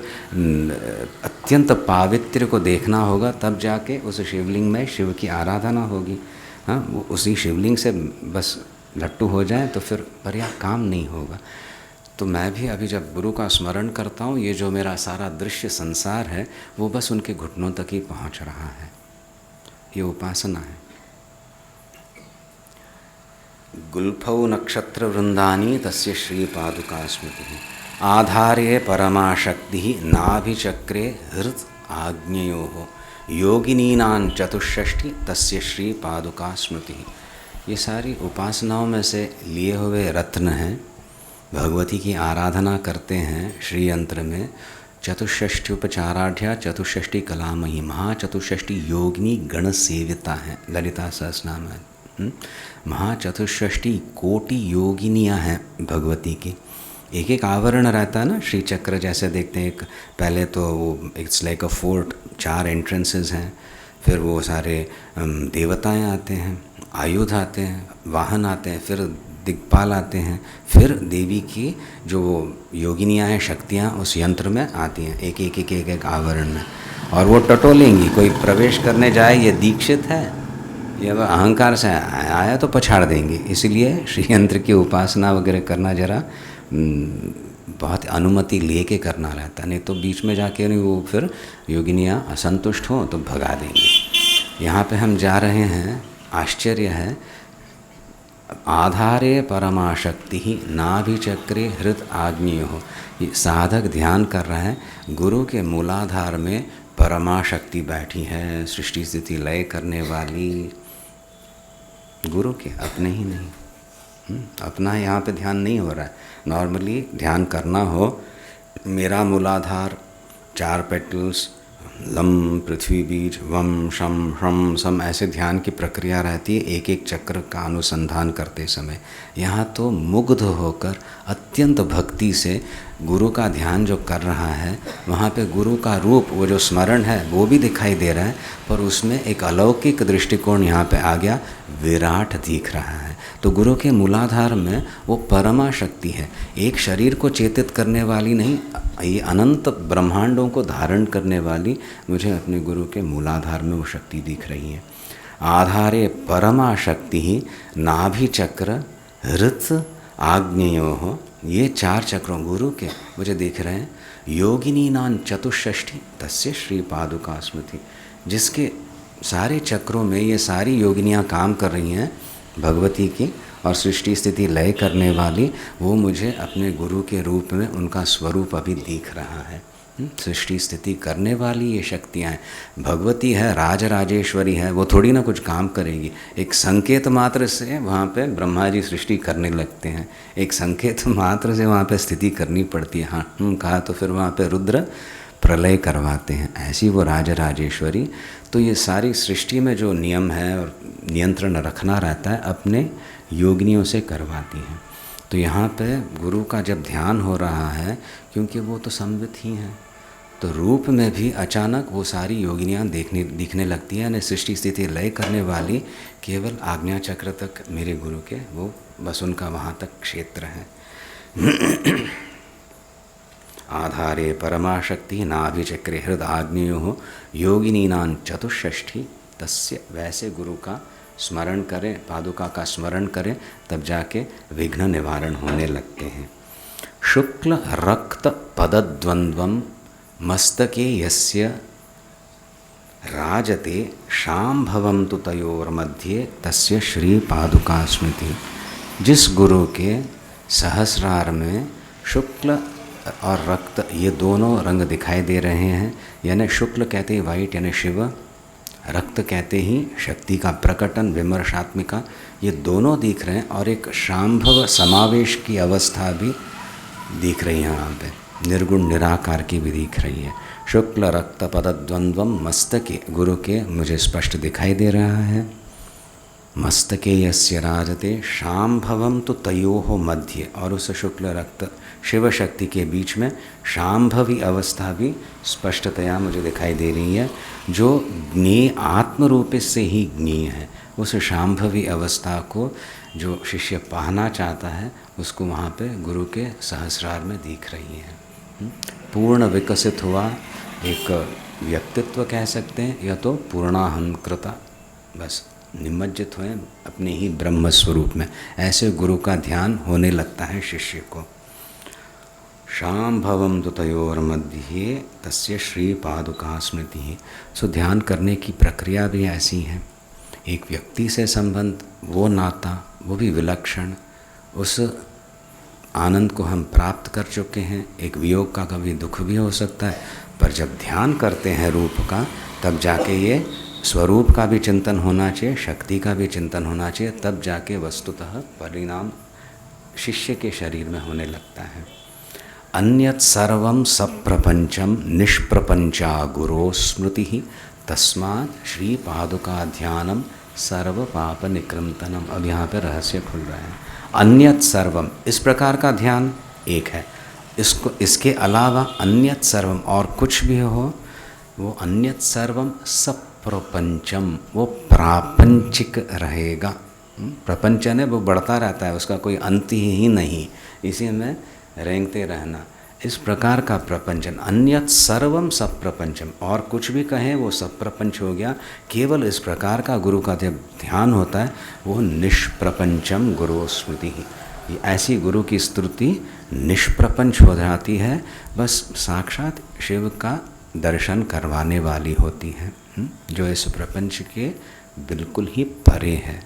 अत्यंत पावित्र्य को देखना होगा, तब जाके उस शिवलिंग में शिव की आराधना होगी। हाँ, उसी शिवलिंग से बस लट्टू हो जाए तो फिर पर्याप्त काम नहीं होगा। तो मैं भी अभी जब गुरु का स्मरण करता हूँ, ये जो मेरा सारा दृश्य संसार है वो बस उनके घुटनों तक ही पहुँच रहा है। ये उपासना है। गुल्फौ नक्षत्र वृंदानी तस्य श्री पादुका स्मृति आधारे परमाशक्ति नाभिचक्रे हृत आग्नेयो योगिनीनां चतुष्षष्टि तस्य श्री पादुका स्मृति। ये सारी उपासनाओं में से लिए हुए रत्न हैं। भगवती की आराधना करते हैं श्री यंत्र में चतुष्षष्टि उपचाराढ़ चतुष्षष्टि कलामयी महाचतुष्षष्टि योगिनी गण सेविता हैं। ललिता सहस्रनाम है। महाचतुष्षष्टि कोटि योगिनियाँ हैं भगवती की। एक एक आवरण रहता है ना, श्री चक्र जैसे देखते हैं। एक पहले तो वो it's like a fort, 4 entrances हैं, फिर वो सारे देवताएं आते हैं, आयुध आते हैं, वाहन आते हैं, फिर दिक्पाल आते हैं, फिर देवी की जो योगिनियाँ हैं शक्तियाँ उस यंत्र में आती हैं एक आवरण में, और वो टटोलेंगी। कोई प्रवेश करने जाए ये दीक्षित है, ये अहंकार से आया तो पछाड़ देंगे। इसलिए श्री यंत्र की उपासना वगैरह करना जरा बहुत अनुमति लेके करना रहता, नहीं तो बीच में जाके नहीं वो फिर योगिनियाँ असंतुष्ट हों तो भगा देंगे। यहाँ पे हम जा रहे हैं, आश्चर्य है। आधारे परमाशक्ति ही नाभिचक्रे हृत आग्नेय हो। ये साधक ध्यान कर रहा है, गुरु के मूलाधार में परमाशक्ति बैठी है, सृष्टि स्थिति लय करने वाली। गुरु के, अपने ही नहीं। अपना यहाँ पे ध्यान नहीं हो रहा है। नॉर्मली ध्यान करना हो, मेरा मूलाधार 4 पेटल्स, लम पृथ्वी बीज वम शम ह्रम सम, ऐसे ध्यान की प्रक्रिया रहती है एक एक चक्र का अनुसंधान करते समय। यहाँ तो मुग्ध होकर अत्यंत भक्ति से गुरु का ध्यान जो कर रहा है, वहाँ पे गुरु का रूप, वो जो स्मरण है वो भी दिखाई दे रहा है, पर उसमें एक अलौकिक दृष्टिकोण यहाँ पे आ गया, विराट दिख रहा है। तो गुरु के मूलाधार में वो परमा शक्ति है, एक शरीर को चेतित करने वाली नहीं, ये अनंत ब्रह्मांडों को धारण करने वाली मुझे अपने गुरु के मूलाधार में वो शक्ति दिख रही है। आधारे परमा शक्ति ही नाभि चक्र हृत आग्नेयो हो, ये 4 चक्रों गुरु के मुझे दिख रहे हैं। योगिनी नान चतुष्षष्टि तस्य श्री पादुका स्मृति, जिसके सारे चक्रों में ये सारी योगिनियाँ काम कर रही हैं भगवती की, और सृष्टि स्थिति लय करने वाली, वो मुझे अपने गुरु के रूप में उनका स्वरूप अभी दिख रहा है। सृष्टि स्थिति करने वाली ये शक्तियाँ हैं। भगवती है, राजराजेश्वरी है, वो थोड़ी ना कुछ काम करेगी। एक संकेत मात्र से वहाँ पे ब्रह्मा जी सृष्टि करने लगते हैं, एक संकेत मात्र से वहाँ पे स्थिति करनी पड़ती है। हाँ कहा तो फिर वहाँ पे रुद्र प्रलय करवाते हैं, ऐसी वो राजराजेश्वरी। तो ये सारी सृष्टि में जो नियम है और नियंत्रण रखना रहता है, अपने योगिनियों से करवाती हैं। तो यहाँ पे गुरु का जब ध्यान हो रहा है, क्योंकि वो तो संवित ही हैं, तो रूप में भी अचानक वो सारी योगिनियाँ दिखने लगती हैं। यानी सृष्टि स्थिति लय करने वाली केवल आज्ञा चक्र तक मेरे गुरु के, वो बस उनका वहाँ तक क्षेत्र है। आधारे परमाशक्ति नाभिचक्रे हृद आग्नेयो योगिनीनां चतुष्षष्टि तस्य, वैसे गुरु का स्मरण करें, पादुका का स्मरण करें, तब जाके विघ्न निवारण होने लगते हैं। शुक्ल रक्त पदद्वंद्वम मस्तके यस्य राजते शाम्भवं तु तयोर्मध्ये तस्य श्री पादुका स्मृति। जिस गुरु के सहस्रार में शुक्ल और रक्त ये दोनों रंग दिखाई दे रहे हैं, यानी शुक्ल कहते हैं वाइट यानी शिव, रक्त कहते ही शक्ति का प्रकटन विमर्शात्मिका, ये दोनों दिख रहे हैं, और एक शाम्भव समावेश की अवस्था भी दिख रही है। यहाँ पे निर्गुण निराकार की भी दिख रही है। शुक्ल रक्त पदद्वंद्वम मस्तके, गुरु के मुझे स्पष्ट दिखाई दे रहा है। मस्तके यस्य राजते शाम्भवम तो तयोः मध्य, और उस शुक्ल रक्त शिव शक्ति के बीच में शाम्भवी अवस्था भी स्पष्टतया मुझे दिखाई दे रही है, जो ज्ञेय आत्म रूप से ही ज्ञेय है। उस शाम्भवी अवस्था को जो शिष्य पाना चाहता है, उसको वहाँ पे गुरु के सहस्रार में दिख रही है। पूर्ण विकसित हुआ एक व्यक्तित्व कह सकते हैं, या तो पूर्णाहंकृता, बस निमज्जित हुए अपने ही ब्रह्म स्वरूप में, ऐसे गुरु का ध्यान होने लगता है शिष्य को। शाम्भवं तु तयोर्मध्ये तस्य श्री पादुका स्मृति। सो ध्यान करने की प्रक्रिया भी ऐसी है, एक व्यक्ति से संबंध, वो नाता वो भी विलक्षण, उस आनंद को हम प्राप्त कर चुके हैं। एक वियोग का कभी दुख भी हो सकता है, पर जब ध्यान करते हैं रूप का, तब जाके ये स्वरूप का भी चिंतन होना चाहिए, शक्ति का भी चिंतन होना चाहिए, तब जाके वस्तुतः परिणाम शिष्य के शरीर में होने लगता है। अन्यत् सर्वं सप्रपंचम निष्प्रपंचा गुरो स्मृति ही तस्मात् श्री पादुका ध्यानम सर्व पाप निकृंतनम। अब यहाँ पे रहस्य खुल रहा है। अन्यत् सर्वम, इस प्रकार का ध्यान एक है। इसके अलावा अन्यत् सर्वम, और कुछ भी हो, वो अन्यत् सर्वम सप्रपंचम, वो प्रापंचिक रहेगा। प्रपंचन है, वो बढ़ता रहता है, उसका कोई अंत ही नहीं, इसी में रेंगते रहना। इस प्रकार का प्रपंचन, अन्यत् सर्वम सब प्रपंचम, और कुछ भी कहें वो सब प्रपंच हो गया। केवल इस प्रकार का गुरु का जब ध्यान होता है, वो निष्प्रपंचम गुरु स्मृति ही, ये ऐसी गुरु की स्तुति निष्प्रपंच हो जाती है, बस साक्षात शिव का दर्शन करवाने वाली होती है, जो इस प्रपंच के बिल्कुल ही परे है।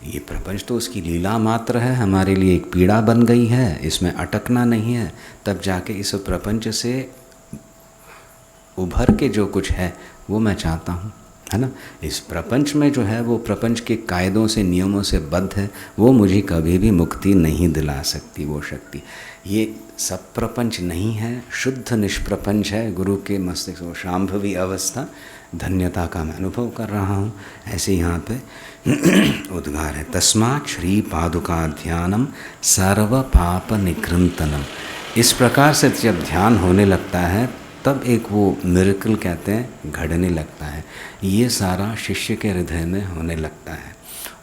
ये प्रपंच तो उसकी लीला मात्र है, हमारे लिए एक पीड़ा बन गई है, इसमें अटकना नहीं है। तब जाके इस प्रपंच से उभर के जो कुछ है वो मैं चाहता हूँ, है ना। इस प्रपंच में जो है वो प्रपंच के कायदों से, नियमों से बद्ध है, वो मुझे कभी भी मुक्ति नहीं दिला सकती वो शक्ति। ये सब प्रपंच नहीं है, शुद्ध निष्प्रपंच है गुरु के मस्तिष्क, वो शांभवी अवस्था, धन्यता का मैं अनुभव कर रहा हूँ। ऐसे यहाँ पे उद्गार है, तस्मात् श्री पादुका ध्यानम सर्व पाप निकृंतनम। इस प्रकार से जब ध्यान होने लगता है, तब एक वो मिरेकल कहते हैं घड़ने लगता है। ये सारा शिष्य के हृदय में होने लगता है,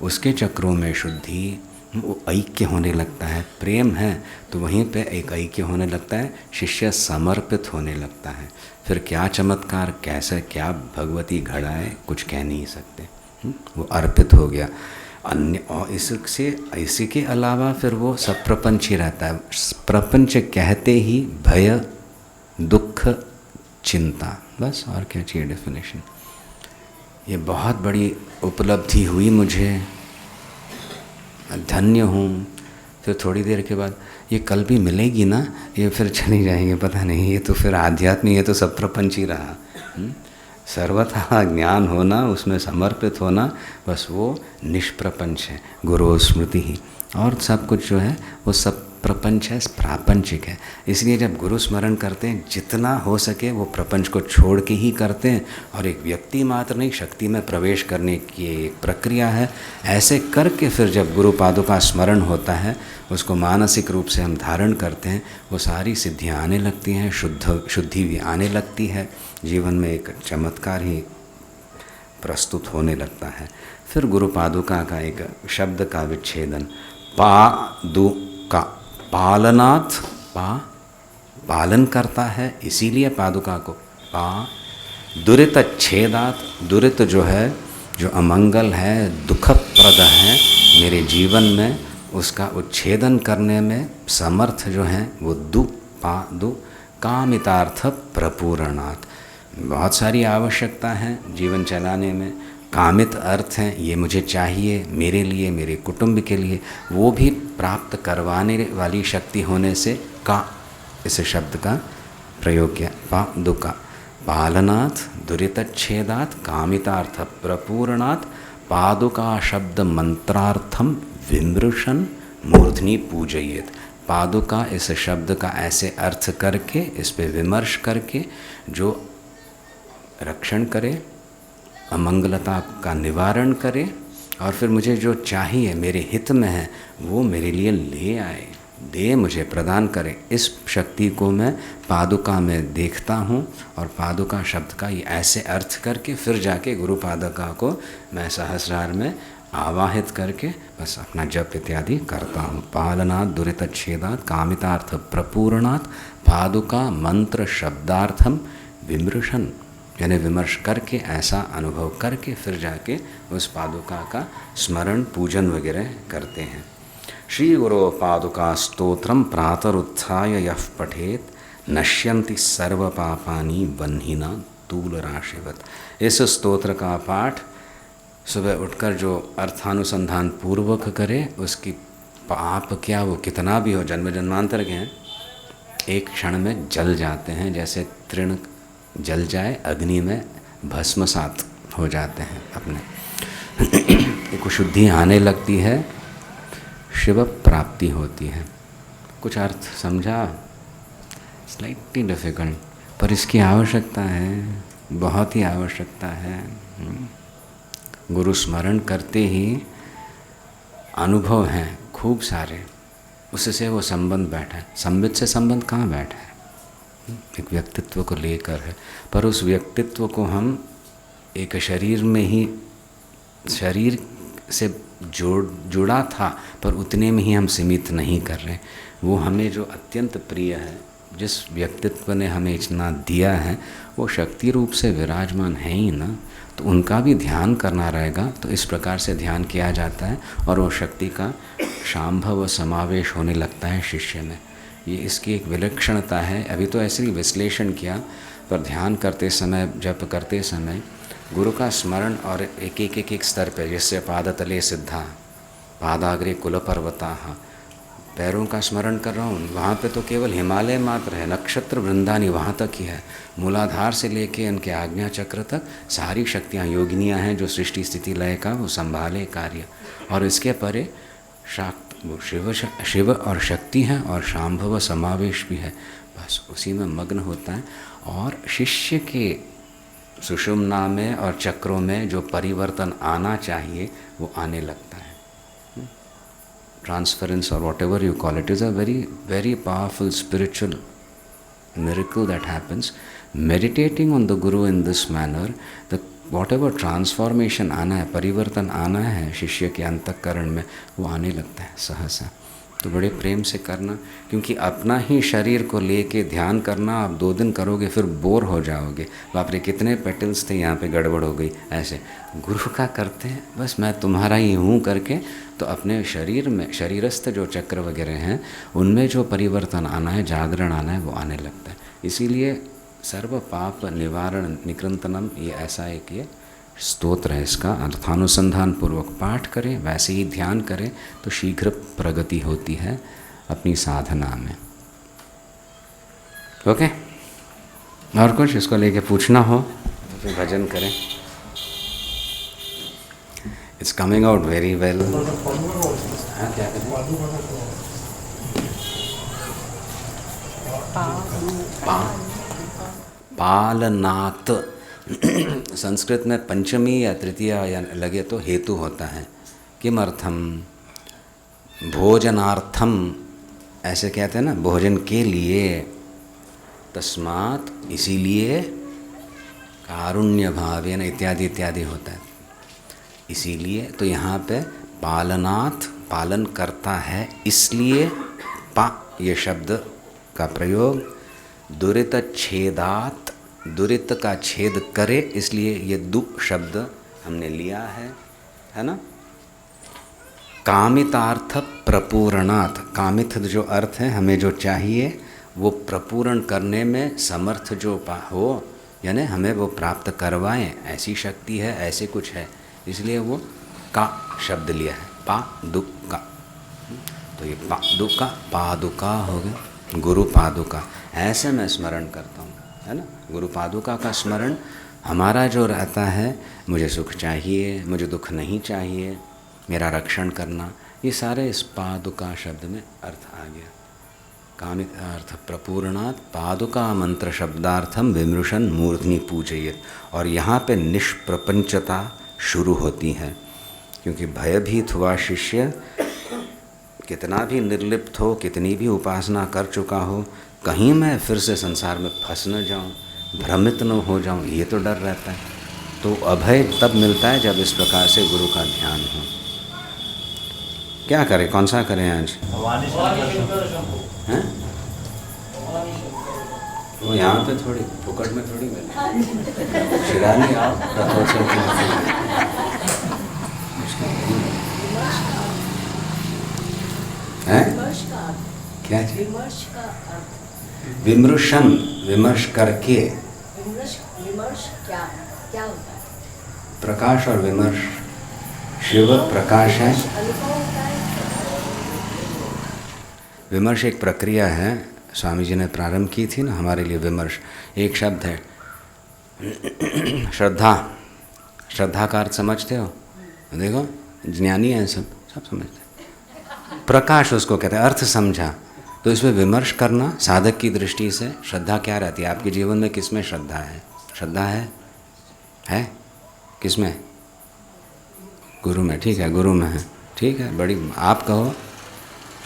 उसके चक्रों में शुद्धि, वो ऐक्य होने लगता है। प्रेम है तो वहीं पे एक ऐक्य होने लगता है, शिष्य समर्पित होने लगता है। फिर क्या चमत्कार, कैसे क्या भगवती घड़ाए, कुछ कह नहीं सकते, वो अर्पित हो गया। अन्य और इसी के अलावा फिर वो सब प्रपंच ही रहता है। प्रपंच कहते ही भय, दुख, चिंता, बस, और क्या चाहिए डेफिनेशन। ये बहुत बड़ी उपलब्धि हुई मुझे, धन्य हूँ। फिर थोड़ी देर के बाद ये कल भी मिलेगी ना, ये फिर चली जाएंगे, पता नहीं, ये तो फिर आध्यात्मिक, ये तो सब प्रपंच ही रहा। सर्वथा ज्ञान होना, उसमें समर्पित होना, बस वो निष्प्रपंच है, गुरु स्मृति ही। और सब कुछ जो है वो सब प्रपंच है, प्रापंचिक है। इसलिए जब गुरु स्मरण करते हैं, जितना हो सके वो प्रपंच को छोड़ के ही करते हैं, और एक व्यक्ति मात्र नहीं, शक्ति में प्रवेश करने की एक प्रक्रिया है। ऐसे करके फिर जब गुरु पादुका स्मरण होता है, उसको मानसिक रूप से हम धारण करते हैं, वो सारी सिद्धियाँ आने लगती हैं, शुद्धि भी आने लगती है, जीवन में एक चमत्कार ही प्रस्तुत होने लगता है। फिर गुरु पादुका का एक शब्द का विच्छेदन, पादुका, पालनात्, पालन करता है, इसीलिए पादुका को दुरित छेदात, दुरित जो है, जो अमंगल है, दुखप्रद है मेरे जीवन में, उसका उच्छेदन करने में समर्थ जो है वो दु कामितार्थ प्रपूरणात्। बहुत सारी आवश्यकता है जीवन चलाने में, कामित अर्थ हैं, ये मुझे चाहिए मेरे लिए, मेरे कुटुंब के लिए, वो भी प्राप्त करवाने वाली शक्ति होने से का इस शब्द का प्रयोग किया। पादुका, पालनात्, दुरितच्छेदात्, कामितार्थ प्रपूरणात्, पादुका शब्द मंत्रार्थम विमृशन मूर्धनि पूजयेत। पादुका इस शब्द का ऐसे अर्थ करके, इस पे विमर्श करके, जो रक्षण करे, अमंगलता का निवारण करे, और फिर मुझे जो चाहिए, मेरे हित में है, वो मेरे लिए ले आए, दे, मुझे प्रदान करे। इस शक्ति को मैं पादुका में देखता हूँ, और पादुका शब्द का ये ऐसे अर्थ करके फिर जाके गुरु पादुका को मैं सहस्रार में आवाहित करके बस अपना जप इत्यादि करता हूँ। पालनात्, दुरितच्छेदात्, कामितार्थ प्रपूरणात्, पादुका मंत्र शब्दार्थम विमृशन, यानी विमर्श करके, ऐसा अनुभव करके फिर जाके उस पादुका का स्मरण, पूजन वगैरह करते हैं। श्री गुरो पादुका स्तोत्रम प्रातरुत्थाय यः पठेत नश्यन्ति सर्व पापानि बन्हिना तूल राशिवत। इस स्तोत्र का पाठ सुबह उठकर जो अर्थानुसंधान पूर्वक करे, उसकी पाप क्या वो कितना भी हो, जन्म जन्मांतर के हैं, एक क्षण में जल जाते हैं, जैसे तृण जल जाए अग्नि में भस्मसात हो जाते हैं अपने। एक शुद्धि आने लगती है, शिव प्राप्ति होती है। कुछ अर्थ समझा? स्लाइटली डिफिकल्ट, पर इसकी आवश्यकता है, बहुत ही आवश्यकता है। गुरु स्मरण करते ही अनुभव हैं खूब सारे, उससे वो संबंध बैठा है। संबित से संबंध कहाँ बैठा है? एक व्यक्तित्व को लेकर है, पर उस व्यक्तित्व को हम एक शरीर में ही, शरीर से जुड़ा था, पर उतने में ही हम सीमित नहीं कर रहे। वो हमें जो अत्यंत प्रिय है, जिस व्यक्तित्व ने हमें इतना दिया है, वो शक्ति रूप से विराजमान है ही ना, तो उनका भी ध्यान करना रहेगा। तो इस प्रकार से ध्यान किया जाता है और वो शक्ति का शांभव समावेश होने लगता है शिष्य में। ये इसकी एक विलक्षणता है। अभी तो ऐसे ही विश्लेषण किया, पर ध्यान करते समय, जप करते समय गुरु का स्मरण, और एक स्तर पे, जिससे पादतले सिद्धा पादाग्रे कुल पर्वता, पैरों का स्मरण कर रहा हूँ, वहाँ पे तो केवल हिमालय मात्र है, नक्षत्र वृंदानी वहाँ तक ही है। मूलाधार से लेके उनके आज्ञा चक्र तक सारी शक्तियाँ योगिनियाँ हैं, जो सृष्टि स्थिति लय का वो संभाले कार्य। और इसके परे शिव और शक्ति है, और शांभव समावेश भी है। बस उसी में मग्न होता है, और शिष्य के सुषुम्ना में और चक्रों में जो परिवर्तन आना चाहिए वो आने लगता है। Transference, or whatever you call it, is a very, very powerful spiritual miracle that happens. Meditating on the Guru in this manner, the whatever transformation आना है, परिवर्तन आना है शिष्य के अंतःकरण में, वो आने लगता है सहसा। तो बड़े प्रेम से करना, क्योंकि अपना ही शरीर को लेके ध्यान करना आप 2 दिन करोगे फिर बोर हो जाओगे। बाप रे कितने पेटल्स थे यहाँ पे, गड़बड़ हो गई। ऐसे गुरु का करते हैं, बस मैं तुम्हारा ही हूँ करके, तो अपने शरीर में शरीरस्थ जो चक्र वगैरह हैं उनमें जो परिवर्तन आना है, जागरण आना है, वो आने लगता है। इसीलिए सर्व पाप निवारण निकृंतनम, ये ऐसा एक ये स्तोत्र है। इसका अर्थानुसंधान पूर्वक पाठ करें, वैसे ही ध्यान करें, तो शीघ्र प्रगति होती है अपनी साधना में। ओके, और कुछ इसको लेके पूछना हो तो फिर भजन करें। It's coming out very well. हाँ, क्या करें? पालनात् संस्कृत में पंचमी या तृतीया या लगे तो हेतु होता है। किमर्थम? भोजनार्थम, ऐसे कहते हैं ना, भोजन के लिए। तस्मात्, इसीलिए, कारुण्य भावेन इत्यादि इत्यादि होता है। इसीलिए, तो यहाँ पे पालनात्, पालन करता है, इसलिए पा ये शब्द का प्रयोग। दुरित छेदात, दुरित का छेद करे, इसलिए ये दु शब्द हमने लिया है ना। कामितार्थ प्रपूरणात्, कामित जो अर्थ है, हमें जो चाहिए वो प्रपूर्ण करने में समर्थ जो हो, यानी हमें वो प्राप्त करवाएं, ऐसी शक्ति है, ऐसे कुछ है, इसलिए वो का शब्द लिया है, पादुका। तो ये पादुका, पादुका हो गया, गुरु पादुका, ऐसे मैं स्मरण करता हूँ, है ना। गुरु पादुका का स्मरण हमारा जो रहता है, मुझे सुख चाहिए, मुझे दुख नहीं चाहिए, मेरा रक्षण करना, ये सारे इस पादुका शब्द में अर्थ आ गया। कामित अर्थ प्रपूर्णात् पादुका मंत्र शब्दार्थम विमृशन मूर्धनि पूजयेत्। और यहाँ पे निष्प्रपंचता शुरू होती है, क्योंकि भयभीत हुआ शिष्य कितना भी निर्लिप्त हो, कितनी भी उपासना कर चुका हो, कहीं मैं फिर से संसार में फंस न जाऊं, भ्रमित न हो जाऊं, ये तो डर रहता है। तो अभय तब मिलता है जब इस प्रकार से गुरु का ध्यान हो। क्या करें, कौन सा करें आज? हैं? वो यहाँ पे थोड़ी फुकट में थोड़ी मिले, शिरानी आओ रथोत्सव है। क्या चीज? विमर्शन, विमर्श करके। विमर्श क्या होता है? प्रकाश और विमर्श शिव प्रकाश है। विमर्श एक प्रक्रिया है, स्वामी जी ने प्रारंभ की थी ना हमारे लिए। विमर्श एक शब्द है, श्रद्धा। श्रद्धा का अर्थ समझते हो? देखो ज्ञानी है, सब समझते हैं। प्रकाश उसको कहते हैं, अर्थ समझा। तो इसमें विमर्श करना साधक की दृष्टि से। श्रद्धा क्या रहती है आपके जीवन में? किस में श्रद्धा है? श्रद्धा है किस में? गुरु में। ठीक है, गुरु में है, ठीक है, बड़ी आप कहो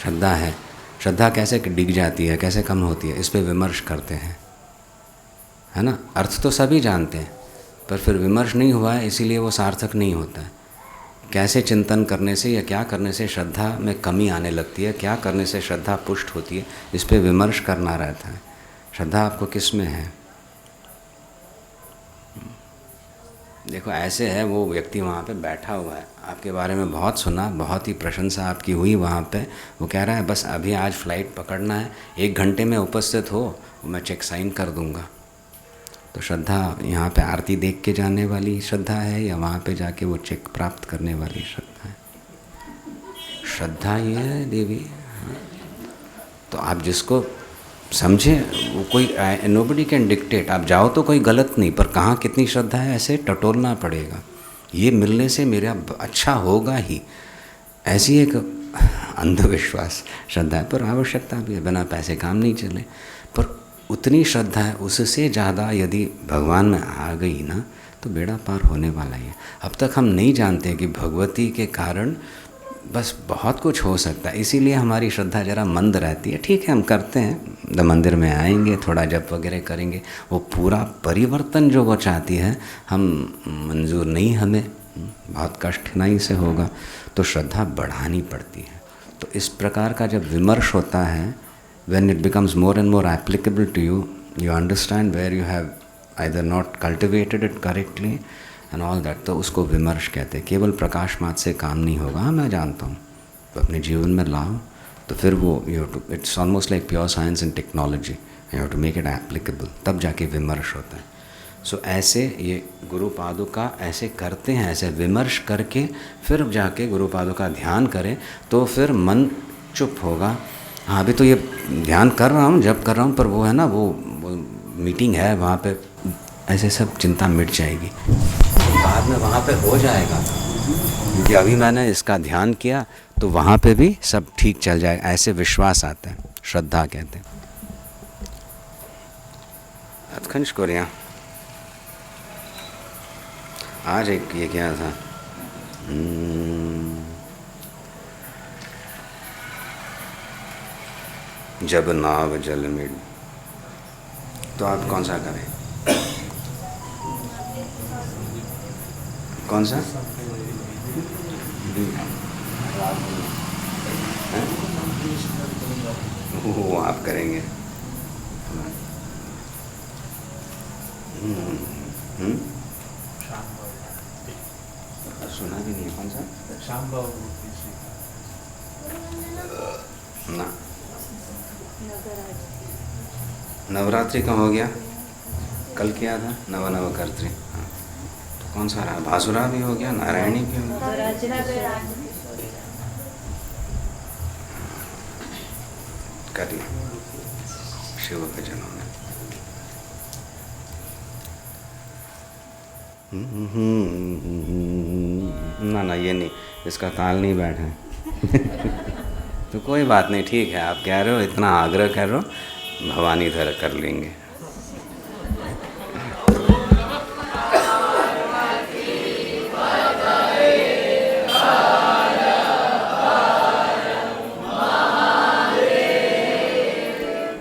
श्रद्धा है। श्रद्धा कैसे डिग जाती है, कैसे कम होती है, इस पे विमर्श करते हैं, है ना। अर्थ तो सभी जानते हैं, पर फिर विमर्श नहीं हुआ है, इसीलिए वो सार्थक नहीं होता है। कैसे चिंतन करने से या क्या करने से श्रद्धा में कमी आने लगती है, क्या करने से श्रद्धा पुष्ट होती है, इस पे विमर्श करना रहता है। श्रद्धा आपको किस में है? देखो ऐसे है, वो व्यक्ति वहाँ पे बैठा हुआ है, आपके बारे में बहुत सुना, बहुत ही प्रशंसा आपकी हुई वहाँ पे। वो कह रहा है बस अभी आज फ्लाइट पकड़ना है, 1 घंटे में उपस्थित हो, मैं चेक साइन कर दूँगा। तो श्रद्धा यहाँ पे आरती देख के जाने वाली श्रद्धा है या वहाँ पे जाके वो चेक प्राप्त करने वाली श्रद्धा है? श्रद्धा ये है देवी। तो आप जिसको समझे, वो कोई नोबडी कैन डिक्टेट। आप जाओ तो कोई गलत नहीं, पर कहाँ कितनी श्रद्धा है ऐसे टटोलना पड़ेगा। ये मिलने से मेरा अच्छा होगा ही, ऐसी एक अंधविश्वास श्रद्धा है। पर आवश्यकता भी है, बिना पैसे काम नहीं चले। पर उतनी श्रद्धा है, उससे ज़्यादा यदि भगवान में आ गई ना, तो बेड़ा पार होने वाला ही है। अब तक हम नहीं जानते कि भगवती के कारण बस बहुत कुछ हो सकता है, इसीलिए हमारी श्रद्धा ज़रा मंद रहती है। ठीक है, हम करते हैं, मंदिर में आएंगे, थोड़ा जप वगैरह करेंगे, वो पूरा परिवर्तन जो वो चाहती है हम मंजूर नहीं, हमें बहुत कठिनाई से होगा, तो श्रद्धा बढ़ानी पड़ती है। तो इस प्रकार का जब विमर्श होता है, when it becomes more and more applicable to you, you understand where you have either not cultivated it correctly and all that, तो उसको विमर्श कहते हैं। केवल प्रकाश मात्र से काम नहीं होगा, हाँ मैं जानता हूँ, तो अपने जीवन में लाओ, तो फिर वो it's almost like pure science and technology, you have to make it applicable, तब जाके विमर्श होता है। सो ऐसे ये गुरु पादुका ऐसे करते हैं, ऐसे विमर्श करके फिर जाके गुरु पादुका ध्यान करें, तो फिर मन चुप होगा। हाँ अभी तो ये ध्यान कर रहा हूँ, जब कर रहा हूँ, पर वो है ना, वो मीटिंग है वहाँ पे, ऐसे सब चिंता मिट जाएगी, बाद में वहाँ पे हो जाएगा। क्योंकि अभी मैंने इसका ध्यान किया तो वहाँ पे भी सब ठीक चल जाएगा, ऐसे विश्वास आता है, श्रद्धा कहते हैं। अतखंश कोरिया आज एक ये क्या था, जब नाव जल में, तो आप कौन सा करें? कौन सा? वो आप करेंगे। सुना भी नहीं, कौन सा? ना, नवरात्रि का हो गया, कल किया था नवकर्त्री। हाँ, तो कौन सा रहा? भासुरा भी हो गया, नारायणी भी हो गया, करिए शिव भजनों में। ना ये नहीं, इसका ताल नहीं बैठा। तो कोई बात नहीं, ठीक है, आप कह रहे हो, इतना आग्रह कर रहे हो, भवानी धर कर लेंगे।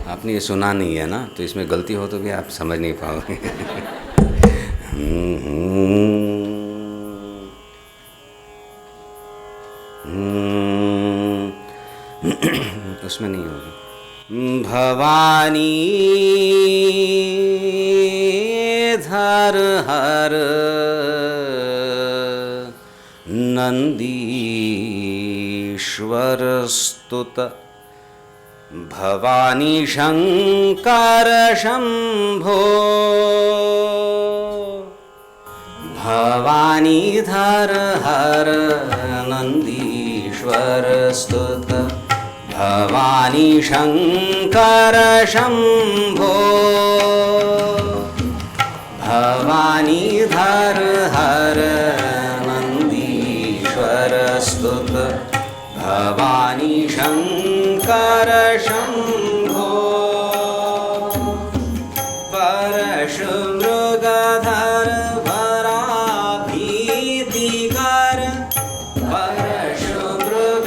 आपने ये सुना नहीं है ना, तो इसमें गलती हो तो भी आप समझ नहीं पाओगे। उसमें नहीं होगी। भवानी धर हर नंदीश्वर स्तुत, भवानी शंकर शंभो, भवानीधर हर नन्दीश्वर स्तुत भवानी शंकर शंभो भवानीधर हर नन्दीश्वर स्तुत भवानी शंकर शंभो परशुमृगधर भराभीतिकर परशुमृगधर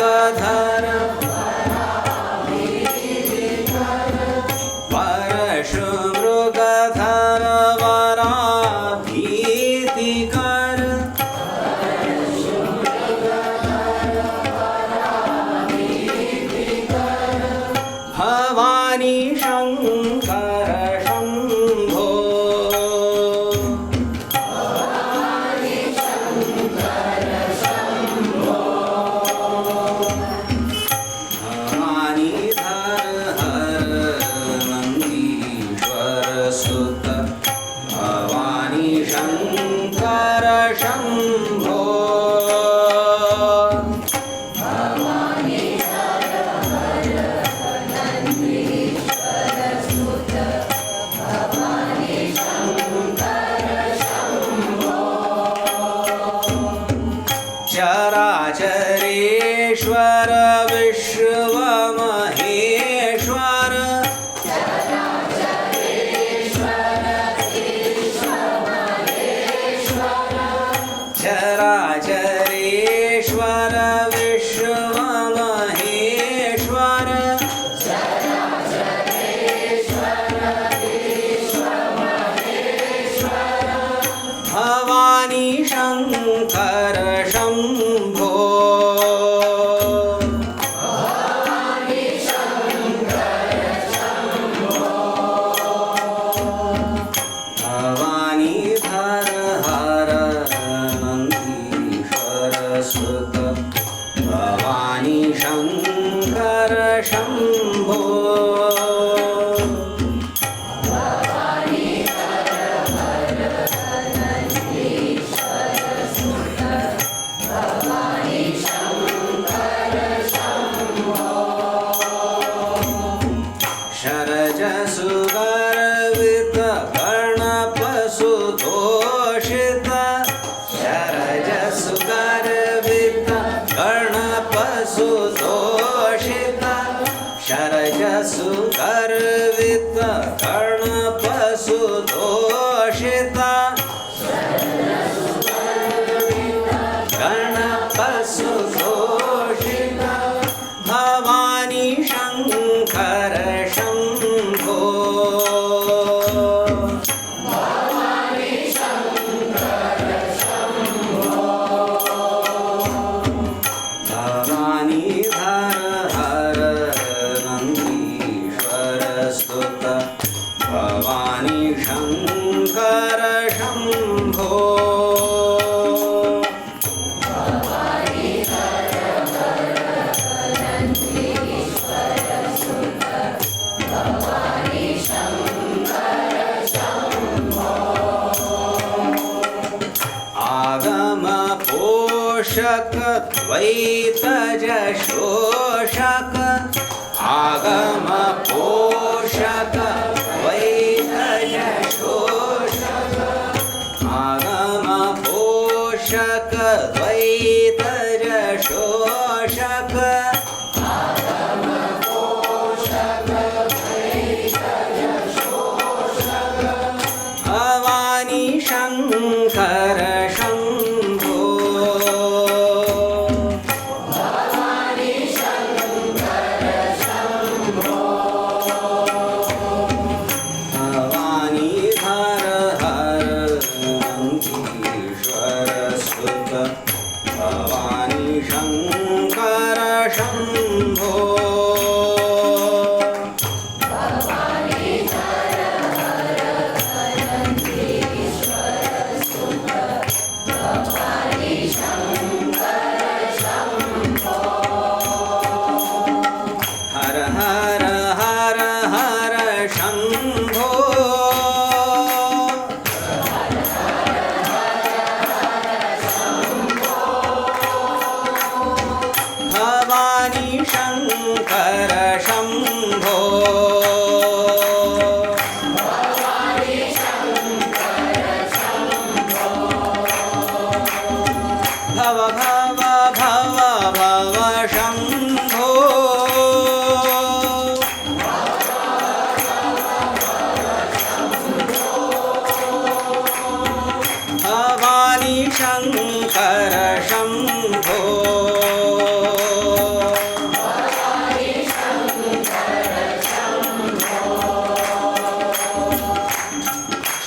परशुमृगधर वराभीतिकर भवानी शंकर शंभो भवानीधर हर नन्दीश्वर सुत भवानी शंकर शंभो चराचरेश्वर विश्वमहेश्वर चराचरेश्वर विश्वमहेश्वर भवानी शंकर शंभो भवानीधर हर नन्दीश्वर सुत भवानी शंकर शंभो शरजसुगर्वित गणपसुतोषित शरजसुगर्वित गणपसुतोषित शरजसुगर्वित गणपसुतोषित गणपसुतोषित भवानी शंकर शंभो भवानीधर हर नन्दीश्वर स्तुत भवानी शंकर शंभो आगम पोषक द्वैतज शोषक आगम पोषक द्वैतज शोषक आगम पोषक द्वैतज शोषक भवानी शंकर शंभो भवानीधर हर नन्दीश्वर सुत भवानी शंकर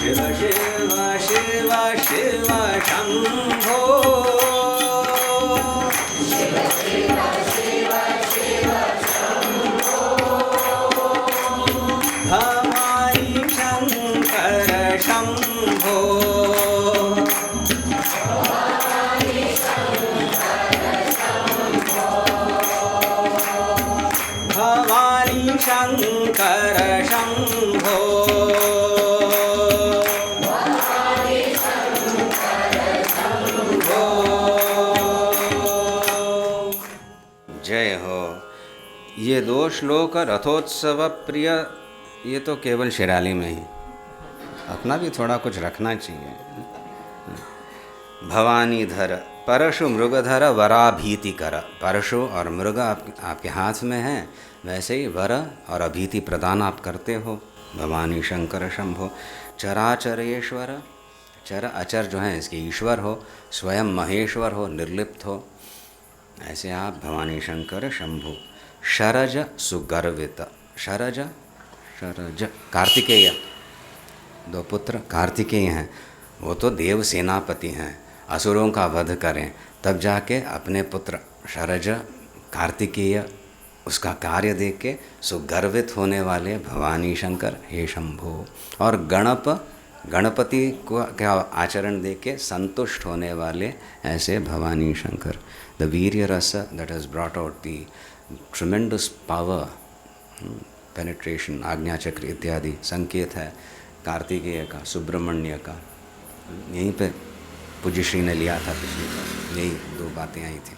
शिव शिव शिव शंभो भवानी शंकर शंभो भवानी शंकर शंभो जय हो। ये 2 श्लोक रथोत्सव प्रिय, ये तो केवल शिराली में ही, अपना भी थोड़ा कुछ रखना चाहिए। भवानी धर परशु मृगधर वराभीति कर, परशु और मृग आपके हाथ में है, वैसे ही वर और अभीति प्रदान आप करते हो। भवानी शंकर शंभो चराचरेश्वर, चर अचर जो है इसके ईश्वर हो, स्वयं महेश्वर हो, निर्लिप्त हो, ऐसे आप भवानी शंकर शंभु। शरज सुगर्वित, शरज शरज कार्तिकेय, 2 पुत्र कार्तिकेय हैं, वो तो देव सेनापति हैं, असुरों का वध करें तब जाके अपने पुत्र शरज कार्तिकेय उसका कार्य देख के सुगर्वित होने वाले भवानी शंकर हे शंभो। और गणपति को क्या आचरण देख के संतुष्ट होने वाले ऐसे भवानी शंकर। द वीर्य रस that has brought out the tremendous power, penetration, आज्ञा चक्र इत्यादि संकेत है कार्तिकेय का, सुब्रमण्य का। यहीं पे पूज्य श्री ने लिया था पिछली बार, यही 2 बातें आई थी।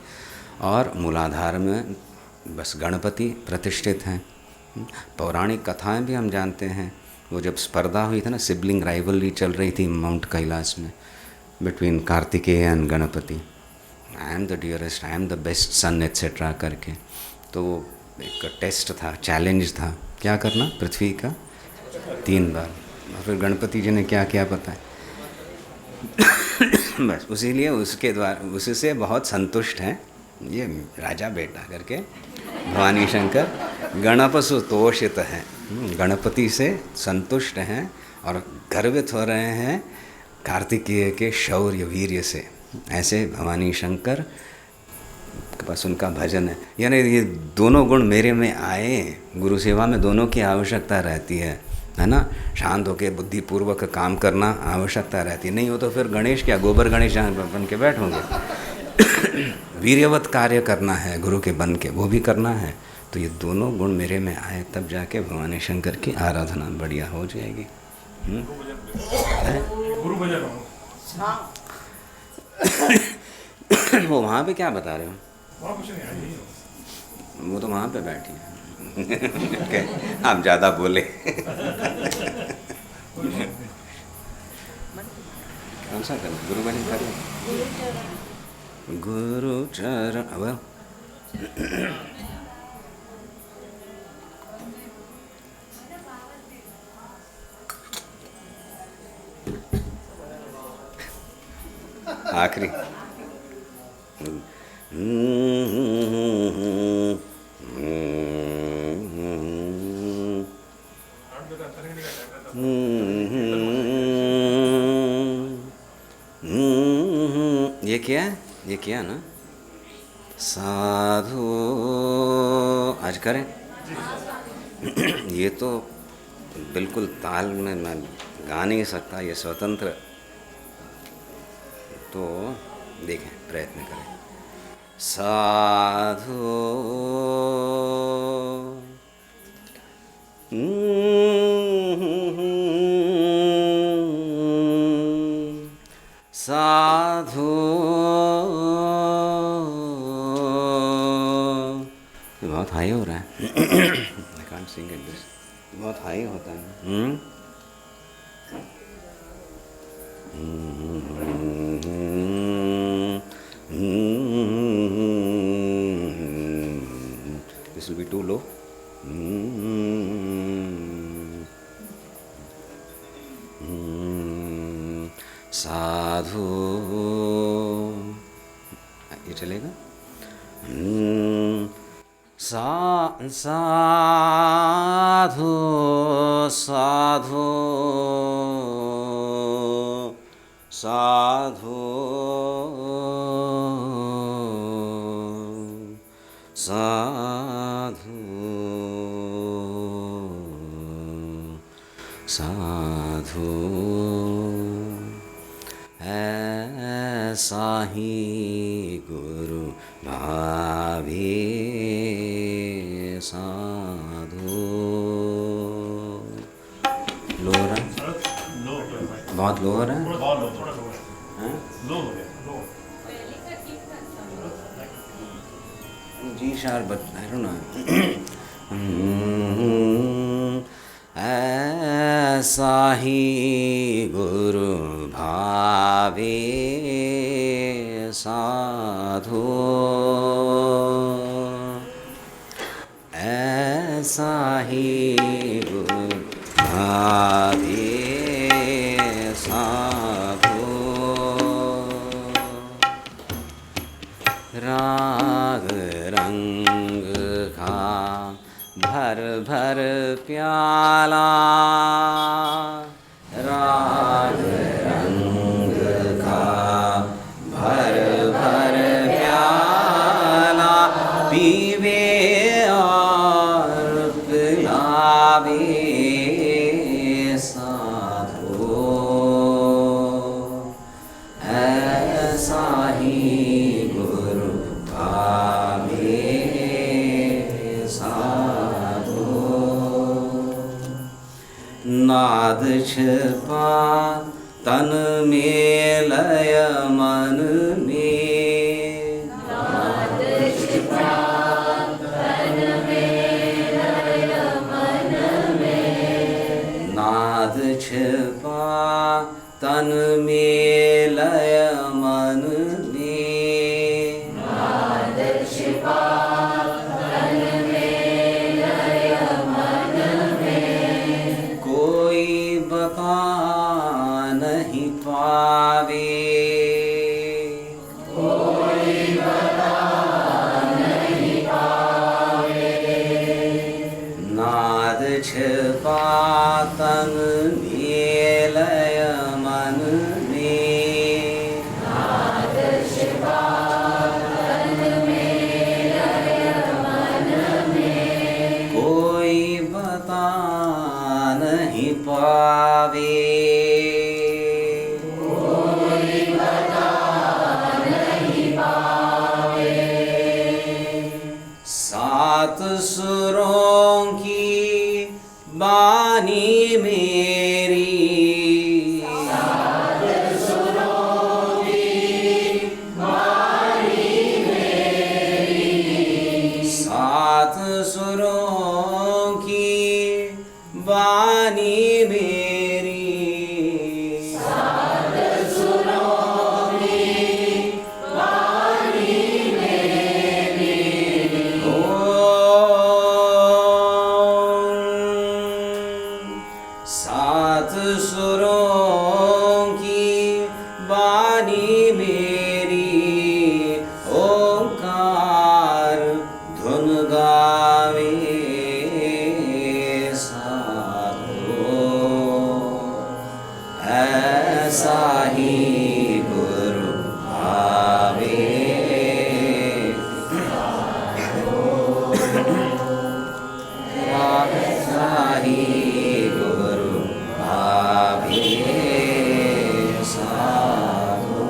और मूलाधार में बस गणपति प्रतिष्ठित हैं। पौराणिक कथाएं भी हम जानते हैं, वो जब स्पर्धा हुई थी ना, सिबलिंग राइवलरी चल रही थी माउंट कैलाश में between Kartikeya and Ganpati, I am the dearest, I am the best sun etcetera करके। तो वो एक टेस्ट था, चैलेंज था, क्या करना पृथ्वी का 3 बार। और फिर गणपति जी ने क्या किया पता है बस उसीलिए उसके द्वारा उससे बहुत संतुष्ट हैं ये राजा बेटा करके भवानी शंकर गणपसुतोषित हैं, गणपति से संतुष्ट हैं और गर्वित हो रहे हैं कार्तिकेय के शौर्य वीर्य से। ऐसे भवानी शंकर के पास उनका भजन है। यानी ये दोनों गुण मेरे में आए, गुरु सेवा में दोनों की आवश्यकता रहती है ना। शांत होकर बुद्धिपूर्वक काम करना आवश्यकता रहती है, नहीं हो तो फिर गणेश क्या, गोबर गणेश बन के बैठोगे। वीर्यवत कार्य करना है गुरु के बन के, वो भी करना है। तो ये दोनों गुण मेरे में आए तब जाके भवानी शंकर की आराधना बढ़िया हो जाएगी। गुरु भजन वो वहाँ पे क्या बता रहे हो? वहाँ कुछ नहीं, वो तो वहाँ पे बैठी है। आप ज़्यादा बोले। कौन सा करना? गुरु भजन करें। गुरु चरण अब आखिरी ये किया ना साधु, आज करें। ये तो बिल्कुल ताल में मैं गा नहीं सकता, ये स्वतंत्र, तो देखें प्रयत्न करें। साधु साधु, बहुत हाई हो रहा है। I can't sing it this, बहुत हाई होता है। This will be too low. साधु, ये चलेगा। साधु साधु साधु साधु साधु ऐसा ही गुरु भावे साधु। लो हो रहा है? बहुत लो हो रहा है? G sharp, but I don't know. ऐसा ही गुरु भावे साधु, ऐसा ही गुरु भावे साधु। राग रंग का भर भर प्याला, राग रंग का भर भर प्याला, पीवे और पिलावे साधु, ऐसा ही गुरु भावे साधु। नाद छिपा तन में लय मन में, नाद छिपा तन में लय मन में, नाद छिपा तन में लय मन में, नाद छिपा तन में लय मन में, कोई बता नहीं पावे, कोई बता नहीं पावे, नाद छिपा तन में लय मन में, नाद छिपा तन में लय मन में, कोई बता नहीं पावे, कोई बता नहीं पावे। सात सुरों की बानी मेरी, सात सुरों की बानी मेरी, सात सुरों की बानी मेरी, सात सुरों की बानी मेरी, सात सुरों की बानी मेरी, ओंकार धुन गावे साधु, ऐसा ही गुरु भावे ऐसा ही गुरु भावे साधु।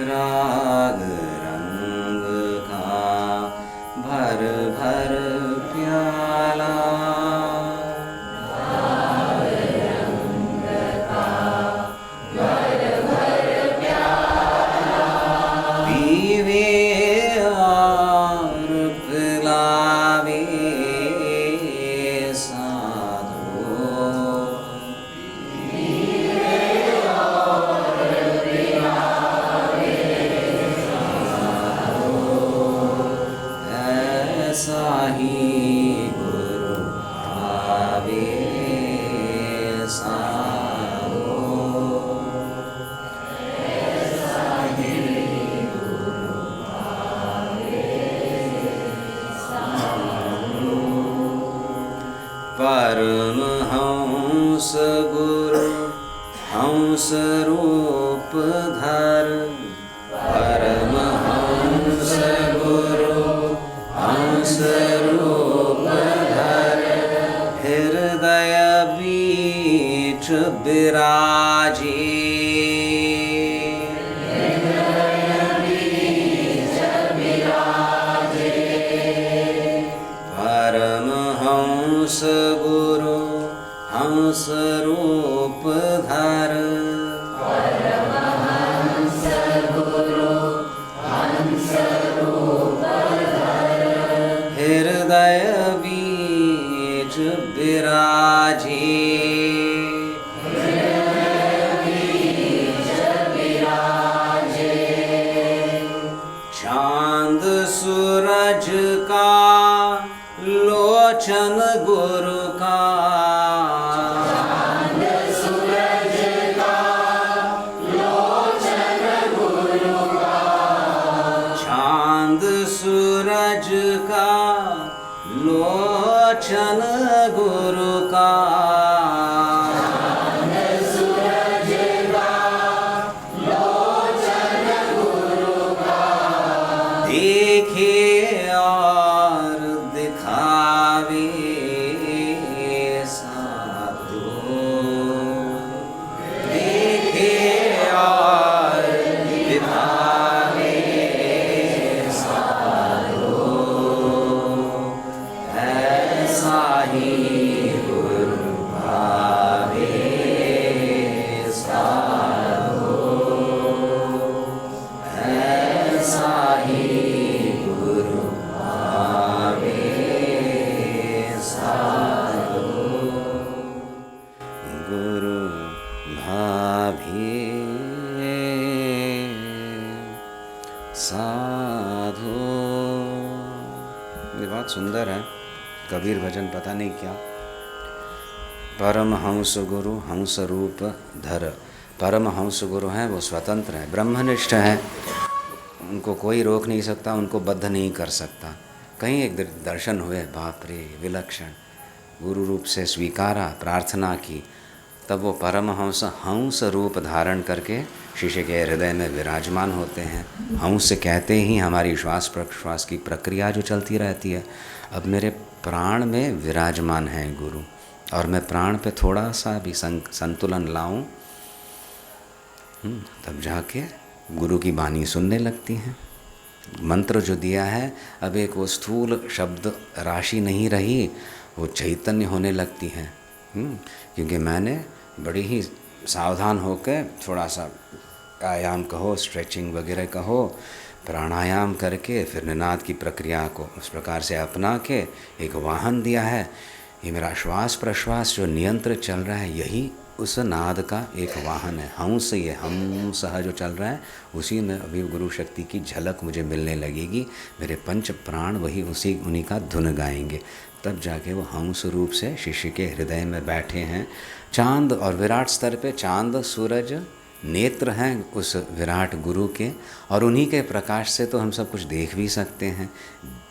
राग रंग का भर भर प्याला, राग रंग का भर भर प्याला, पीवे और पिलावे साधु, पीवे और पिलावे साधु, ऐसा ही गुरु भावे साधु, ऐसा ही गुरु भावे साधु। परमहंस गुरु हंस हंस रूप धर परमहंस गुरु हंस रूप धर हृदय बीच विराजे परमहंस गुरु हंस रूप धर परमहंस गुरु हंस रूप धर हृदय बीच विराजे चांद सूरज का लोचन गुरु का चांद सूरज का लोचन गुरु का चांद सूरज का लोचन गुरु का चांद सूरज का लोचन गुरु का देखे और दिखावे साधु देखे और दिखावे साधु ऐसा ही गुरु भावे साधु ऐसा ही गुरु भावे साधु गुरु भावे साधु। ये बहुत सुंदर है, कबीर भजन पता नहीं क्या। परमहंस गुरु हंस रूप धर। परमहंस गुरु हैं वो स्वतंत्र हैं, ब्रह्मनिष्ठ हैं, उनको कोई रोक नहीं सकता, उनको बद्ध नहीं कर सकता। कहीं एक दर्शन हुए, बाप रे विलक्षण, गुरु रूप से स्वीकारा, प्रार्थना की, तब वो परमहंस हंस रूप धारण करके शिष्य के हृदय में विराजमान होते हैं। हंस कहते ही हमारी श्वास प्रश्वास की प्रक्रिया जो चलती रहती है, अब मेरे प्राण में विराजमान है गुरु, और मैं प्राण पे थोड़ा सा भी संतुलन लाऊं, तब जाके गुरु की वाणी सुनने लगती हैं। मंत्र जो दिया है, अब एक वो स्थूल शब्द राशि नहीं रही, वो चैतन्य होने लगती हैं। क्योंकि मैंने बड़ी ही सावधान होकर थोड़ा सा आयाम कहो, स्ट्रेचिंग वगैरह कहो, प्राणायाम करके फिर निनाद की प्रक्रिया को उस प्रकार से अपना के एक वाहन दिया है। ये मेरा श्वास प्रश्वास जो नियंत्र चल रहा है, यही उस नाद का एक वाहन है। हंस, ये हंस जो चल रहा है, उसी में अभी गुरु शक्ति की झलक मुझे मिलने लगेगी। मेरे पंच प्राण वही उन्हीं का धुन गाएंगे, तब जाके वो हंस रूप से शिष्य के हृदय में बैठे हैं। चांद और विराट स्तर पे चांद सूरज नेत्र हैं उस विराट गुरु के, और उन्हीं के प्रकाश से तो हम सब कुछ देख भी सकते हैं।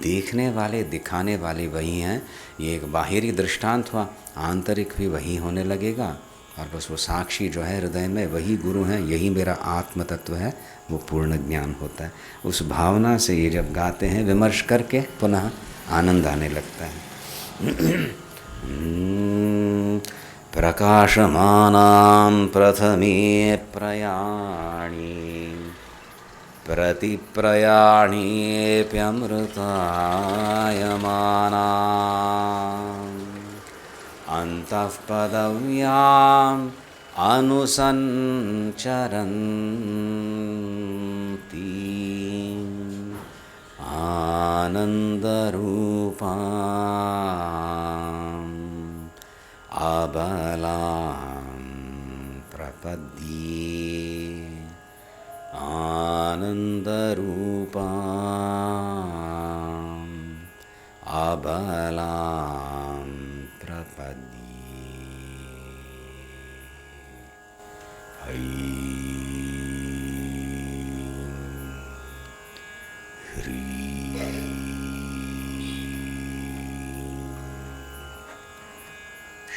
देखने वाले, दिखाने वाले वही हैं। ये एक बाहरी दृष्टांत हुआ, आंतरिक भी वही होने लगेगा। और बस वो साक्षी जो है हृदय में, वही गुरु हैं, यही मेरा आत्म तत्व है, वो पूर्ण ज्ञान होता है। उस भावना से ये जब गाते हैं, विमर्श करके पुनः आनंद आने लगता है। प्रकाशमानां प्रथमे प्रयाणी प्रतिप्रयाणीप्यमृतायमानाम् अन्तः पदव्याम् अनुसञ्चरन्ति आनन्दरूपाम् अबलां प्रपद्ये आनन्दरूपाम् अबलां प्रपद्ये।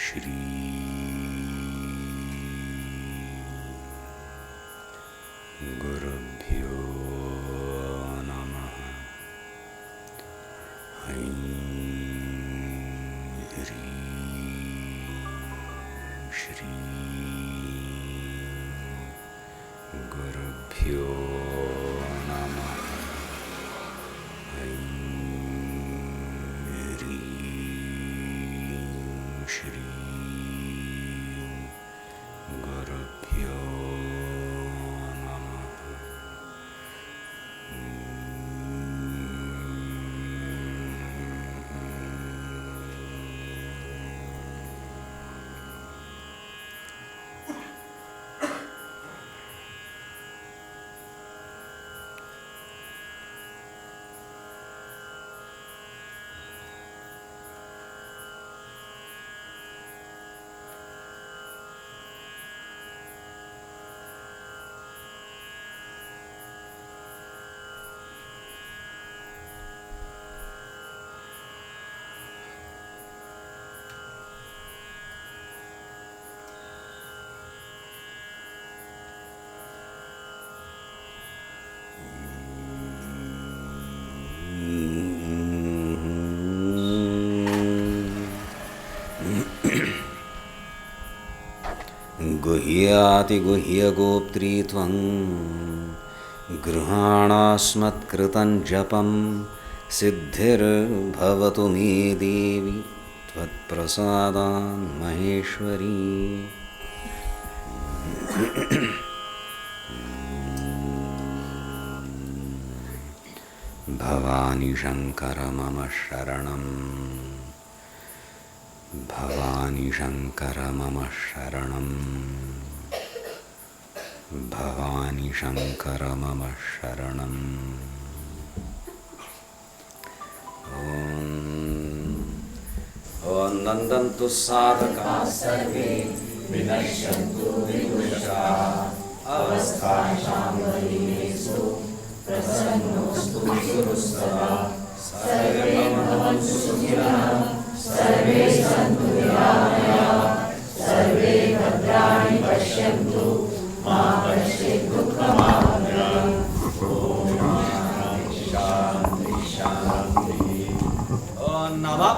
श्री गुरुभ्यो नमः। ह्रीं श्री गुरुभ्यो नमः। ह्रीं श्री गुरुभ्यो गुह्यातिगुह्यगोप्त्री त्वं गृहाणास्मत्कृतं जपं सिद्धिर्भवतु मे देवी त्वत्प्रसादान् महेश्वरी। भवानी शंकर मम शरणं, भवानी शंकर मम शरणं, भवानी शंकर मम शरणं। ॐ नन्दन्तु साधकाः सर्वे विनश्यन्तु विदुषाः अवस्थायां वरीयेषु प्रसन्नोऽस्तु गुरुः सदा। सर्वे भवन्तु सुखिनः, सर्वे सन्तु निरामयाः, सर्वे भद्राणि पश्यन्तु, मा कश्चित् दुःखमाप्नुयात्। ॐ शान्ति शान्ति। ॐ नमः